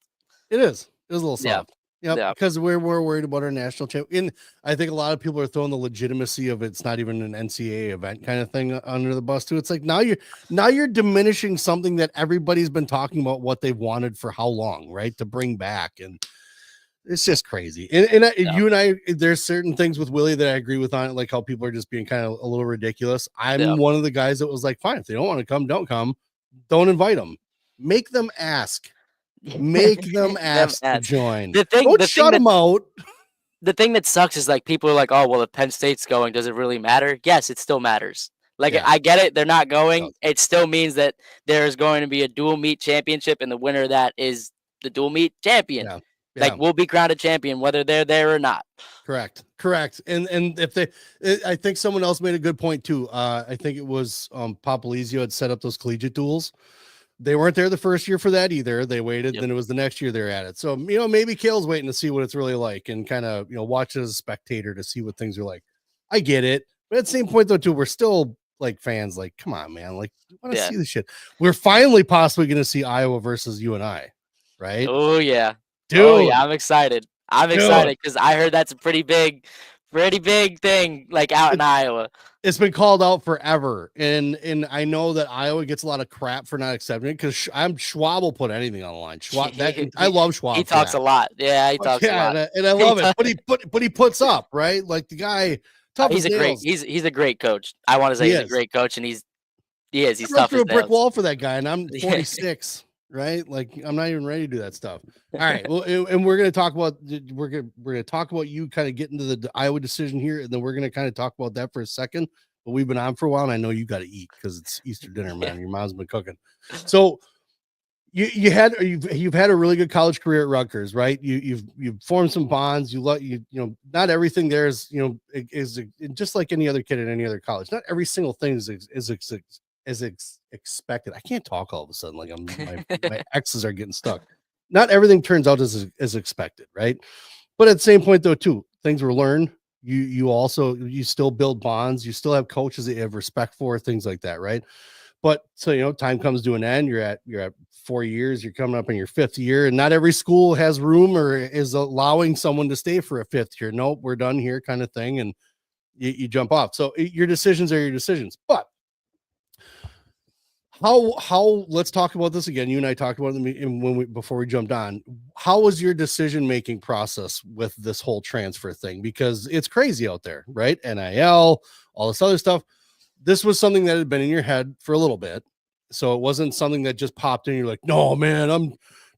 It is. It was a little
Yeah.
soft. Yep,
Yeah.
because we're more worried about our national champ. And I think a lot of people are throwing the legitimacy of it's not even an NCAA event kind of thing under the bus too. It's like now you're diminishing something that everybody's been talking about what they've wanted for how long, right? To bring back, and it's just crazy.
Yeah.
You and I, there's certain things with Willie that I agree with on it, like how people are just being kind of a little ridiculous. I'm
Yeah.
one of the guys that was like, fine, if they don't want to come, don't come. Don't invite them. Make them ask. Make them
Them
ask to
ads.
join.
The thing
Don't
the thing
shut
that
them out.
the thing that sucks is, like, people are like, "Oh, well, if Penn State's going, does it really matter?" Yes, it still matters. Like,
Yeah,
I get it, they're not
it
going.
does.
It still means that there is going to be a dual meet championship, and the winner of that is the dual meat champion.
Yeah,
Like,
yeah,
we'll be crowned a champion whether they're there or not.
Correct. And if I think someone else made a good point too. I think it was Popolizio had set up those collegiate duels. They weren't there the first year for that either. They waited,
Yep.
then it was the next year they're at it. So, maybe Kale's waiting to see what it's really like and kind of, watch it as a spectator to see what things are like. I get it. But at the same point though, too, we're still like fans, like, come on, man. Like, we want to
Yeah.
see this shit. We're finally possibly going to see Iowa versus UNI, right?
Oh yeah. Oh
Dude,
yeah. I'm excited. I'm
dude.
excited because I heard that's a pretty big thing, like out in Iowa.
It's been called out forever, and I know that Iowa gets a lot of crap for not accepting it because Schwab will put anything on the line. Schwab, I love
He
Schwab for
talks
that.
a lot. Yeah, he
Fuck
talks a
yeah,
lot.
and I
He
love it.
does.
But he puts up, right? Like the guy, tough as nails.
He's a great coach. I want to say
He
he's a
is.
great coach, and
I
he's
run
tough
through
as
a brick
nails.
wall for that guy, and I'm 46, right? Like I'm not even ready to do that stuff. All right, well, and we're gonna talk about we're gonna talk about you kind of getting to the Iowa decision here, and then we're gonna kind of talk about that for a second. But we've been on for a while, and I know you got to eat because it's Easter dinner,
Yeah.
man. Your mom's been cooking. So you've had a really good college career at Rutgers, right? You've formed some bonds. Not everything there is is just like any other kid at any other college. Not every single thing is expected. I can't talk all of a sudden. Like my X's are getting stuck. Not everything turns out as expected, right? But at the same point, though, too, things were learned. You still build bonds. You still have coaches that you have respect for, things like that, right? But so time comes to an end. You're at 4 years. You're coming up in your fifth year, and not every school has room or is allowing someone to stay for a fifth year. Nope, we're done here, kind of thing, and you jump off. So your decisions are your decisions. But how let's talk about this again. You and I talked about it before we jumped on. How was your decision making process with this whole transfer thing? Because it's crazy out there, right? NIL, all this other stuff. This was something that had been in your head for a little bit. So it wasn't something that just popped in. You're like, no, man, I'm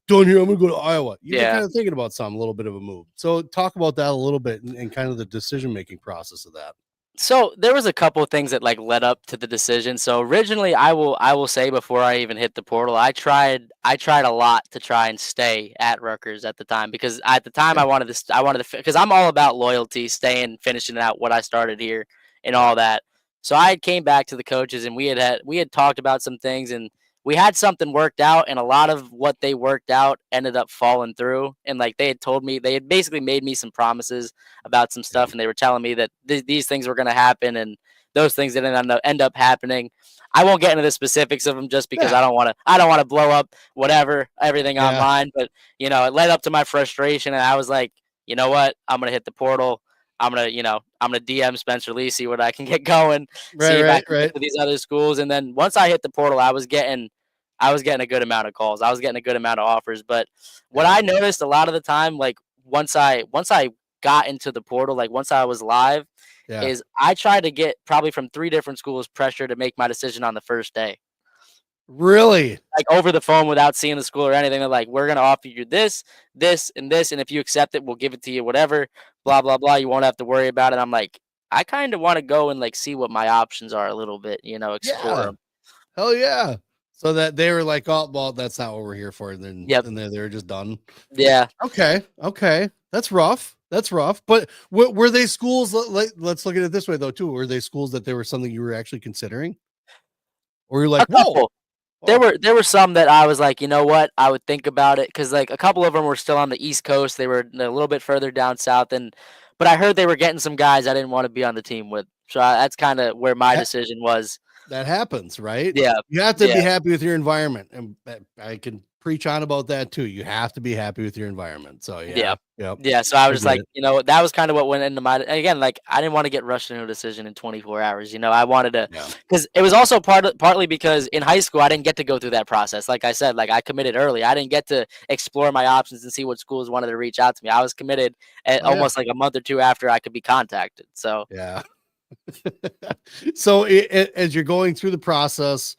done here. I'm going to go to Iowa. You've been
Yeah.
kind of thinking about a little bit of a move. So talk about that a little bit and kind of the decision-making process of that.
So there was a couple of things that like led up to the decision. So originally, I will say before I even hit the portal, I tried a lot to try and stay at Rutgers at the time because at the time
Yeah.
I wanted to because I'm all about loyalty, staying, finishing out what I started here and all that. So I came back to the coaches and we had talked about some things and we had something worked out and a lot of what they worked out ended up falling through and like they had told me they had basically made me some promises about some
Yeah.
stuff, and they were telling me that these things were going to happen, and those things didn't end up happening. I won't get into the specifics of them just because
Yeah.
I don't want to blow up everything
Yeah.
online. But it led up to my frustration, and I was like, you know what, I'm gonna hit the portal. I'm gonna DM Spencer Lee, see what I can get going, see if I can get
Right.
to these other schools, and then once I hit the portal, I was getting a good amount of calls. I was getting a good amount of offers. But what
Yeah.
I noticed a lot of the time, like once I got into the portal, like once I was live,
Yeah.
is I tried to get probably from 3 different schools pressure to make my decision on the first day.
Really?
Like over the phone without seeing the school or anything. They're like, "We're gonna offer you this, this, and this, and if you accept it, we'll give it to you, whatever, blah, blah, blah. You won't have to worry about it." I'm like, I kind of want to go and like see what my options are a little bit, explore
Yeah.
them.
Hell yeah. So that they were like, oh, well, that's not what we're here for. And then
Yep.
and they were just done.
Yeah.
Okay. That's rough. But were they schools? Let's look at it this way, though, too. Were they schools that they were something you were actually considering? Or you're
A
like, whoa.
couple. There were some that I was like, you know what, I would think about it because like a couple of them were still on the East Coast. They were a little bit further down south, but I heard they were getting some guys I didn't want to be on the team with. So that's kind of where my
That,
decision was.
that happens, right?
Yeah,
You have to
yeah.
be happy with your environment. And I can preach on about that, too. You have to be happy with your environment. So,
Yeah.
yeah. Yep.
Yeah, so I
I
was just
get
like,
it.
that was kind of what went into my and again, like, I didn't wanna get rushed into a decision in 24 hours, I wanted to
Yeah.
because it was also partly because in high school, I didn't get to go through that process, like I said, like, I committed early, I didn't get to explore my options and see what schools wanted to reach out to me, I was committed at
Oh, yeah.
almost, like, a month or 2 after I could be contacted, so
Yeah. So as you're going through the process,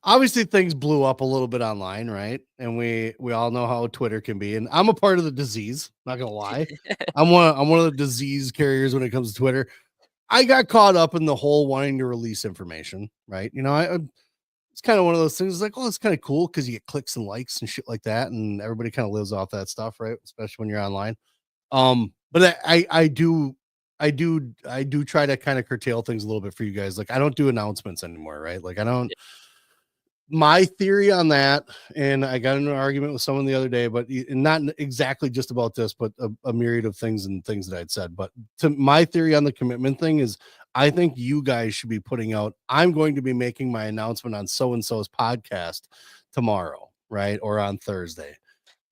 obviously things blew up a little bit online, right? And we all know how Twitter can be. And I'm a part of the disease, not gonna lie. I'm one of the disease carriers when it comes to Twitter. I got caught up in the whole wanting to release information, right? It's kind of one of those things like, oh, it's kind of cool because you get clicks and likes and shit like that, and everybody kind of lives off that stuff, right? Especially when you're online. But I do I do try to kind of curtail things a little bit for you guys. Like I don't do announcements anymore, right? Like I don't.
Yeah.
My theory on that, and I got in an argument with someone the other day, but not exactly just about this, but a myriad of things and things that I'd said. But to my theory on the commitment thing is, I think you guys should be putting out. I'm going to be making my announcement on so and so's podcast tomorrow, right, or on Thursday.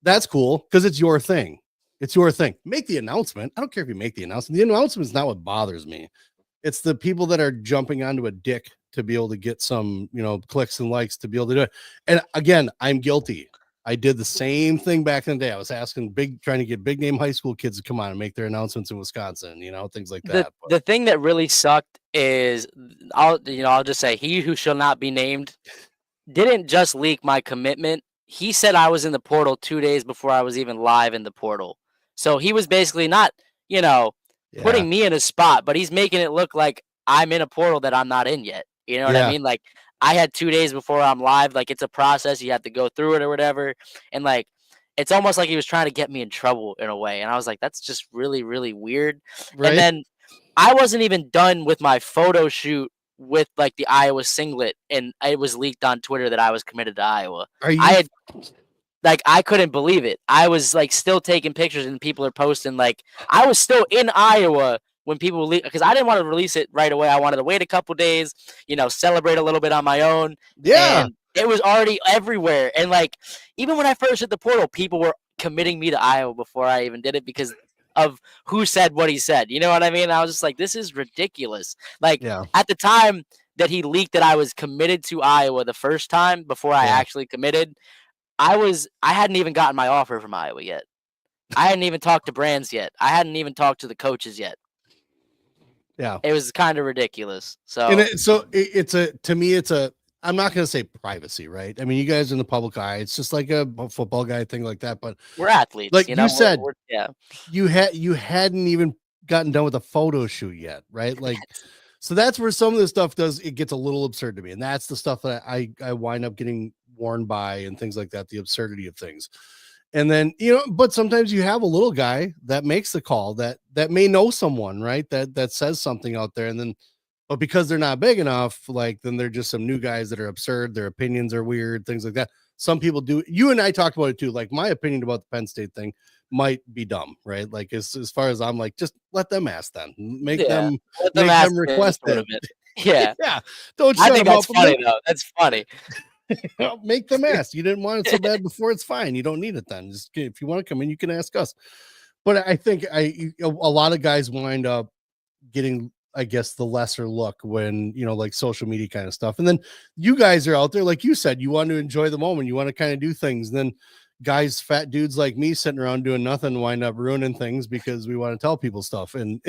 That's cool because it's your thing. It's your thing. Make the announcement. I don't care if you make the announcement. The announcement is not what bothers me. It's the people that are jumping onto a dick to be able to get some, clicks and likes to be able to do it. And again, I'm guilty. I did the same thing back in the day. I was trying to get big name high school kids to come on and make their announcements in Wisconsin, things like
The
that. But
the thing that really sucked is I'll just say he who shall not be named didn't just leak my commitment. He said I was in the portal 2 days before I was even live in the portal. So he was basically not, you know,
yeah,
putting me in a spot, but he's making it look like I'm in a portal that I'm not in yet. You know what I
yeah,
mean? Like I had 2 days before I'm live. Like it's a process. You have to go through it or whatever. And like it's almost like he was trying to get me in trouble in a way. And I was like, that's just really, really weird. And
right.
then I wasn't even done with my photo shoot with like the Iowa singlet, and it was leaked on Twitter that I was committed to Iowa.
Are
I
you?
had like I couldn't believe it. I was like still taking pictures, and people are posting like I was still in Iowa when people because I didn't want to release it right away. I wanted to wait a couple days, celebrate a little bit on my own,
Yeah,
and it was already everywhere. And like even when I first hit the portal, people were committing me to Iowa before I even did it because of who said what he said. You know what I mean? I was just like, this is ridiculous. Like
yeah,
at the time that he leaked that I was committed to Iowa the first time before I
yeah,
actually committed, I hadn't even gotten my offer from Iowa yet. I hadn't even talked to brands yet. I hadn't even talked to the coaches yet.
yeah.
It was kind of ridiculous.
And
So
it's to me, I'm not going to say privacy, right? I mean, you guys are in the public eye. It's just like a football guy thing like that. But
we're athletes,
like
you
you
know.
said,
We're yeah.
you hadn't even gotten done with a photo shoot yet, right? Like, so that's where some of this stuff it gets a little absurd to me. And that's the stuff that I wind up getting worn by and things like that, the absurdity of things. And then, but sometimes you have a little guy that makes the call that may know someone, right? That says something out there. And then, but because they're not big enough, like then they're just some new guys that are absurd. Their opinions are weird, things like that. Some people do. You and I talked about it too. Like my opinion about the Penn State thing might be dumb, right? Like as far as I'm like, just let them ask them, make
Yeah.
them
Let them
make
ask
them
the
request it.
tournament. Yeah.
Yeah, don't
I
shut
think
them up.
that's funny though. That's funny.
Make them ask. You didn't want it so bad before. It's fine. You don't need it then. Just if you want to come in, you can ask us. But I think a lot of guys wind up getting, I guess, the lesser look when, like social media kind of stuff. And then you guys are out there, like you said, you want to enjoy the moment. You want to kind of do things. And then guys, fat dudes like me sitting around doing nothing wind up ruining things because we want to tell people stuff. And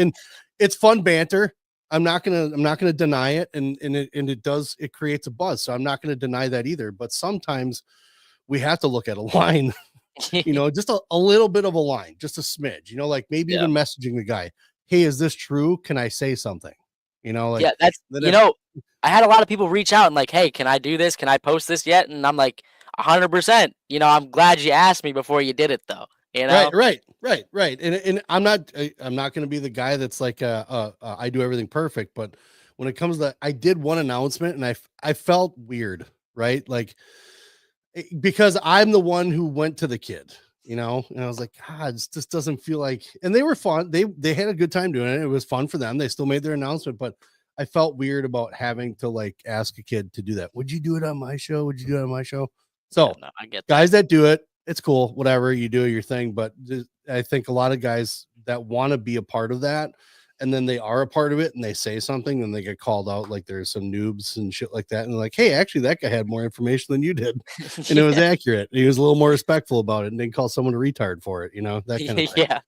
it's fun banter. I'm not gonna deny it. And it creates a buzz. So I'm not gonna deny that either. But sometimes we have to look at a line, just a little bit of a line, just a smidge, like maybe
Yeah.
even messaging the guy, hey, is this true? Can I say something? Like
Yeah, that's
then
I had a lot of people reach out and like, "Hey, can I do this? Can I post this yet?" And I'm like, "100%." I'm glad you asked me before you did it though, you
right,
know?
right. And I'm not going to be the guy that's like, I do everything perfect. But when it comes to, I did one announcement and I felt weird, right? Like, because I'm the one who went to the kid, and I was like, God, this doesn't feel like, and they were fun. They had a good time doing it. It was fun for them. They still made their announcement, but I felt weird about having to like ask a kid to do that. Would you do it on my show? Would you do it on my show?
Yeah,
So
no, I get that.
guys that do it, it's cool, whatever, you do your thing. But I think a lot of guys that want to be a part of that, and then they are a part of it and they say something and they get called out like there's some noobs and shit like that. And they're like, hey, actually, that guy had more information than you did. And it was
Yeah.
accurate. He was a little more respectful about it and didn't call someone a retard for it, that kind of
Yeah.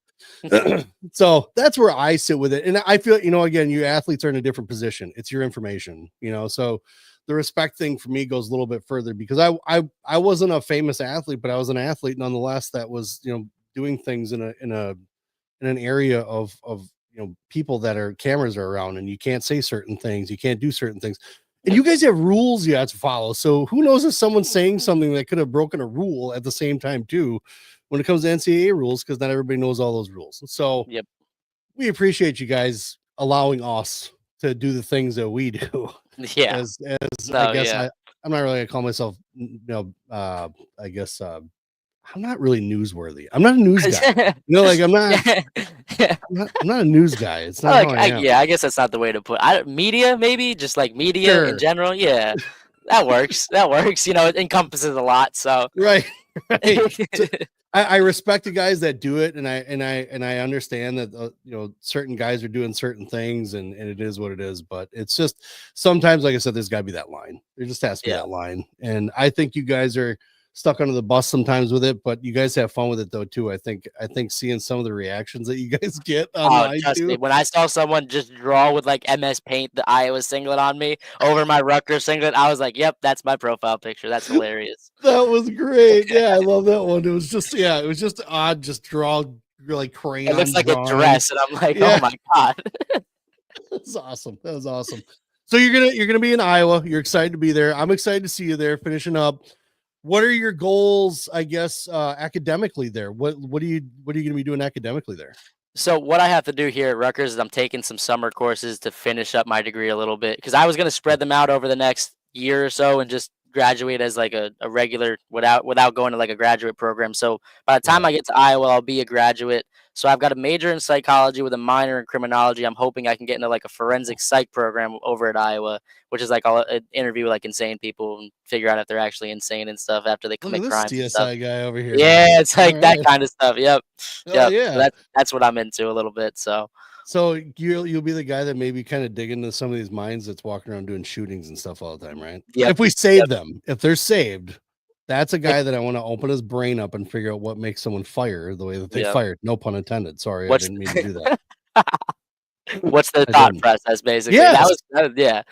thing. So that's where I sit with it. And I feel, again, you athletes are in a different position. It's your information, so the respect thing for me goes a little bit further because I wasn't a famous athlete, but I was an athlete nonetheless that was, doing things in an area of people that are cameras are around and you can't say certain things, you can't do certain things, and you guys have rules you have to follow. So who knows if someone's saying something that could have broken a rule at the same time too when it comes to NCAA rules, because not everybody knows all those rules. So
Yep.
we appreciate you guys allowing us to do the things that we do.
Yeah.
As I
No,
guess
yeah.
I'm not really gonna call myself, I guess I'm not really newsworthy. I'm not a news guy. Like
Yeah. Yeah.
I'm not a news guy. It's not how I am.
Yeah, I guess that's not the way to put media maybe, just like media in
Sure.
general, yeah. That works, it encompasses a lot, so
Right. Right. So I respect the guys that do it, and I understand that certain guys are doing certain things, and it is what it is. But it's just sometimes, like I said, there's got to be that line. There just has to be
Yeah.
that line, and I think you guys are stuck under the bus sometimes with it, but you guys have fun with it though too. I think seeing some of the reactions that you guys get
Oh,
online
trust me,
too.
when I saw someone just draw with, like, MS Paint the Iowa singlet on me over my Rutgers singlet, I was like, "Yep, that's my profile picture." That's hilarious.
That was great. Yeah, I love that one. It was just odd, just draw like
It looks
crayon
like a
drawing.
dress, and I'm like, "Oh
Yeah.
my god."
That's awesome. That was awesome. So you're gonna be in Iowa. You're excited to be there. I'm excited to see you there finishing up. What are your goals, I guess, academically there? What are you gonna be doing academically there?
So what I have to do here at Rutgers is I'm taking some summer courses to finish up my degree a little bit because I was going to spread them out over the next year or so and just graduate as like a regular without going to like a graduate program. So by the time
Yeah.
I get to Iowa, I'll be a graduate. So I've got a major in psychology with a minor in criminology. I'm hoping I can get into like a forensic psych program over at Iowa, which is like I'll interview like insane people and figure out if they're actually insane and stuff after they
Look at
commit
this
crimes and stuff.
CSI guy over here, man.
Yeah, it's
All
like that
right.
kind of stuff. Yep.
Oh
Yep. So
yeah.
that's what I'm into a little bit. So
So you'll be the guy that maybe kind of dig into some of these minds that's walking around doing shootings and stuff all the time, right?
yep.
If we save
Yep.
them, if they're saved, that's a
It,
guy that I want to open his brain up and figure out what makes someone fire the way that they
yep.
fired. No pun intended. Sorry, I
What's
didn't mean to do that.
what's the
I
thought
didn't.
process basically?
Yes,
Yeah.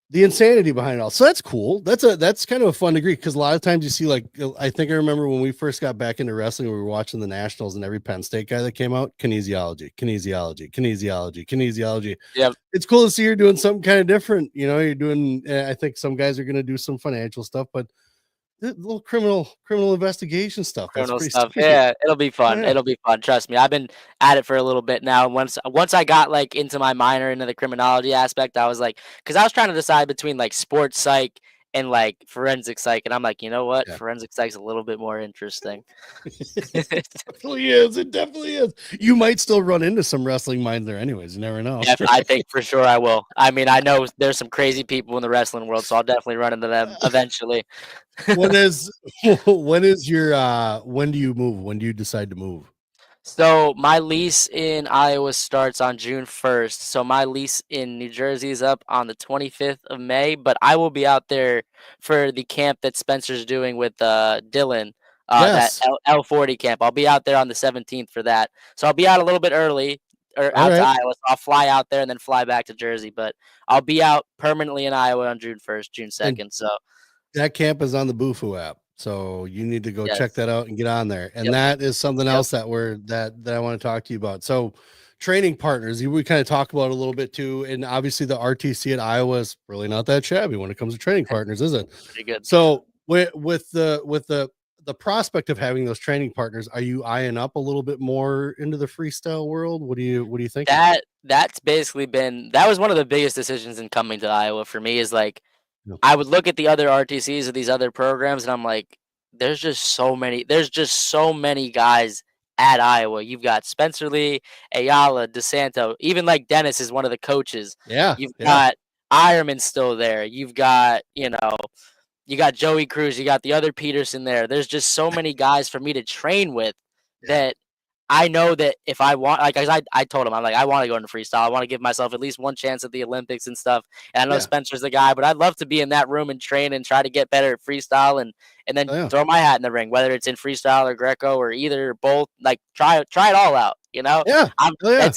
the insanity behind it all. So that's cool. That's kind of a fun degree because a lot of times you see like I think I remember when we first got back into wrestling, we were watching the nationals and every Penn State guy that came out, kinesiology.
Yep.
It's cool to see you're doing something kind of different. You're doing. I think some guys are going to do some financial stuff, but the little criminal investigation stuff. That's
Criminal
pretty
stuff.
sweet.
Yeah, it'll be fun.
Yeah,
It'll be fun. Trust me. I've been at it for a little bit now. Once I got like into my minor into the criminology aspect, I was like, because I was trying to decide between like sports psych and like forensic psych, and I'm like, you know what?
yeah.
Forensic psych's a little bit more interesting.
It definitely is. It definitely is. You might still run into some wrestling minds there, anyways. You never know.
Yeah, I think for sure I will. I mean, I know there's some crazy people in the wrestling world, so I'll definitely run into them eventually.
When is when is your when do you move? When do you decide to move?
So my lease in Iowa starts on June 1st. So my lease in New Jersey is up on the 25th of May, but I will be out there for the camp that Spencer's doing with Dylan, that
Yes.
L40 camp. I'll be out there on the 17th for that. So I'll be out a little bit early or
All
out to
right.
Iowa. So I'll fly out there and then fly back to Jersey, but I'll be out permanently in Iowa on June 1st, June
And
2nd. So
that camp is on the Bufu app. So you need to go check
yes.
that out and get on there. And
Yep.
that is something
Yep.
else that I want to talk to you about. So training partners, we kind of talk about a little bit too. And obviously the RTC at Iowa is really not that shabby when it comes to training partners, is it?
Pretty good.
So with the prospect of having those training partners, are you eyeing up a little bit more into the freestyle world? What are you thinking?
That's basically been that was one of the biggest decisions in coming to Iowa for me is like
No.
I would look at the other RTCs of these other programs and I'm like, there's just so many guys at Iowa. You've got Spencer Lee, Ayala, DeSanto, even like Dennis is one of the coaches.
Yeah,
You've
yeah,
got Ironman still there. You've got, you got Joey Cruz, you got the other Peterson there. There's just so many guys for me to train with
yeah,
that I know that if I want, like, 'cause I told him, I'm like, I want to go into freestyle. I want to give myself at least one chance at the Olympics and stuff. And I know
yeah,
Spencer's the guy, but I'd love to be in that room and train and try to get better at freestyle and then
oh, yeah,
throw my hat in the ring, whether it's in freestyle or Greco or either or both. Like try it all out.
yeah,
I'm
oh, yeah.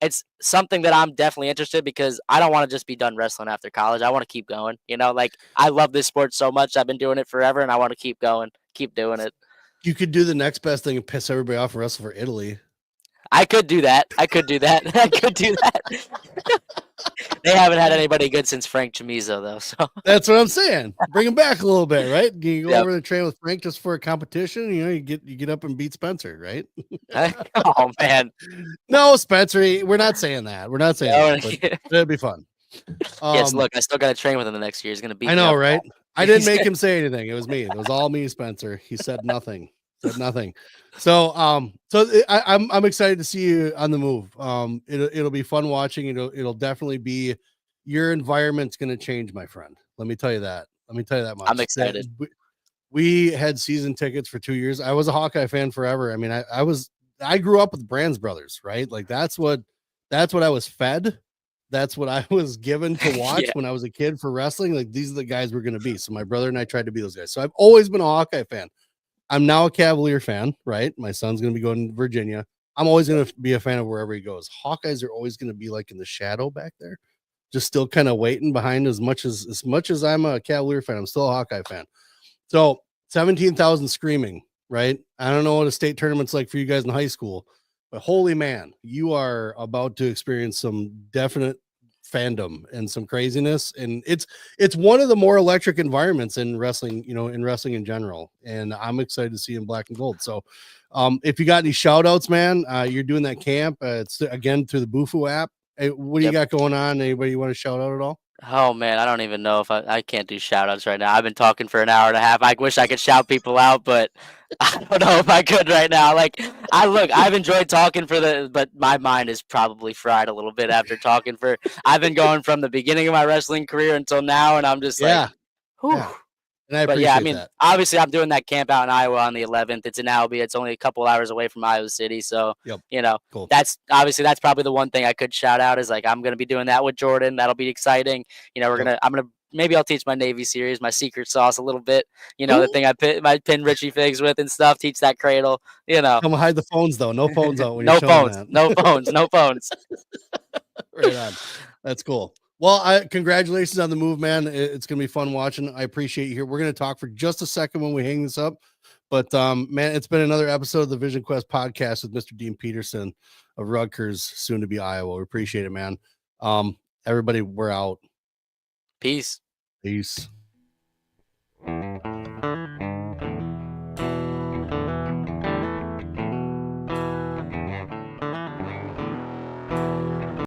it's something that I'm definitely interested because I don't want to just be done wrestling after college. I want to keep going. Like I love this sport so much. I've been doing it forever, and I want to keep going, keep doing it.
You could do the next best thing and piss everybody off and wrestle for Italy.
I could do that. I could do that. I could do that. They haven't had anybody good since Frank Chamizo, though. So
That's what I'm saying. Bring him back a little bit, right? You go
yep.
over and train with Frank just for a competition. You get up and beat Spencer, right?
Oh man,
No, Spencer, we're not saying that. We're not saying that, but
yeah.
it'd be fun.
Yes, look, I still got to train with him the next year. He's gonna beat
I
me
know,
up.
right? I didn't
He's
make
gonna-
him say anything. It was me. It was all me, Spencer. He said nothing. Said nothing. I'm excited to see you on the move. It'll be fun watching. It'll definitely be your environment's going to change, my friend. Let me tell you that. Let me tell you that
I'm
much.
excited.
We had season tickets for 2 years. I was a Hawkeye fan forever. I mean, I grew up with Brands Brothers, right? Like that's what I was fed. That's what I was given to watch
Yeah.
when I was a kid for wrestling. Like these are the guys we're going to be. So my brother and I tried to be those guys. So I've always been a Hawkeye fan. I'm now a Cavalier fan, right? My son's going to be going to Virginia. I'm always going to be a fan of wherever he goes. Hawkeyes are always going to be like in the shadow back there, just still kind of waiting behind as much as I'm a Cavalier fan. I'm still a Hawkeye fan. So 17,000 screaming, right? I don't know what a state tournament's like for you guys in high school, but holy man, you are about to experience some definite fandom and some craziness. And it's one of the more electric environments in wrestling, in wrestling in general. And I'm excited to see in black and gold. So if you got any shout outs, man, you're doing that camp. It's again through the Bufu app. Hey, what do you got going on? Anybody you want to shout out at all?
Oh man, I don't even know if I can't do shout outs right now. I've been talking for an hour and a half. I wish I could shout people out, but I don't know if I could right now. Like I've enjoyed talking but my mind is probably fried a little bit after talking for I've been going from the beginning of my wrestling career until now, and I'm just like,
Yeah.
whew.
Yeah. And I
But yeah, I
appreciate
mean,
that.
obviously, I'm doing that camp out in Iowa on the 11th. It's in Albie. It's only a couple hours away from Iowa City, so
Yep. Cool.
that's probably the one thing I could shout out is like I'm gonna be doing that with Jordan. That'll be exciting. Maybe I'll teach my Navy series, my secret sauce a little bit. The thing I pin Richie Figs with and stuff. Teach that cradle.
Come hide the phones though. No phones out when you're
No
showing
phones.
that.
No phones. No phones.
Right on. That's cool. Well, congratulations on the move, man. It's gonna be fun watching. I appreciate you here. We're gonna talk for just a second when we hang this up. But man, it's been another episode of the Vision Quest podcast with Mr. Dean Peterson of Rutgers, soon to be Iowa. We appreciate it, man. Everybody, we're out.
Peace.
Peace.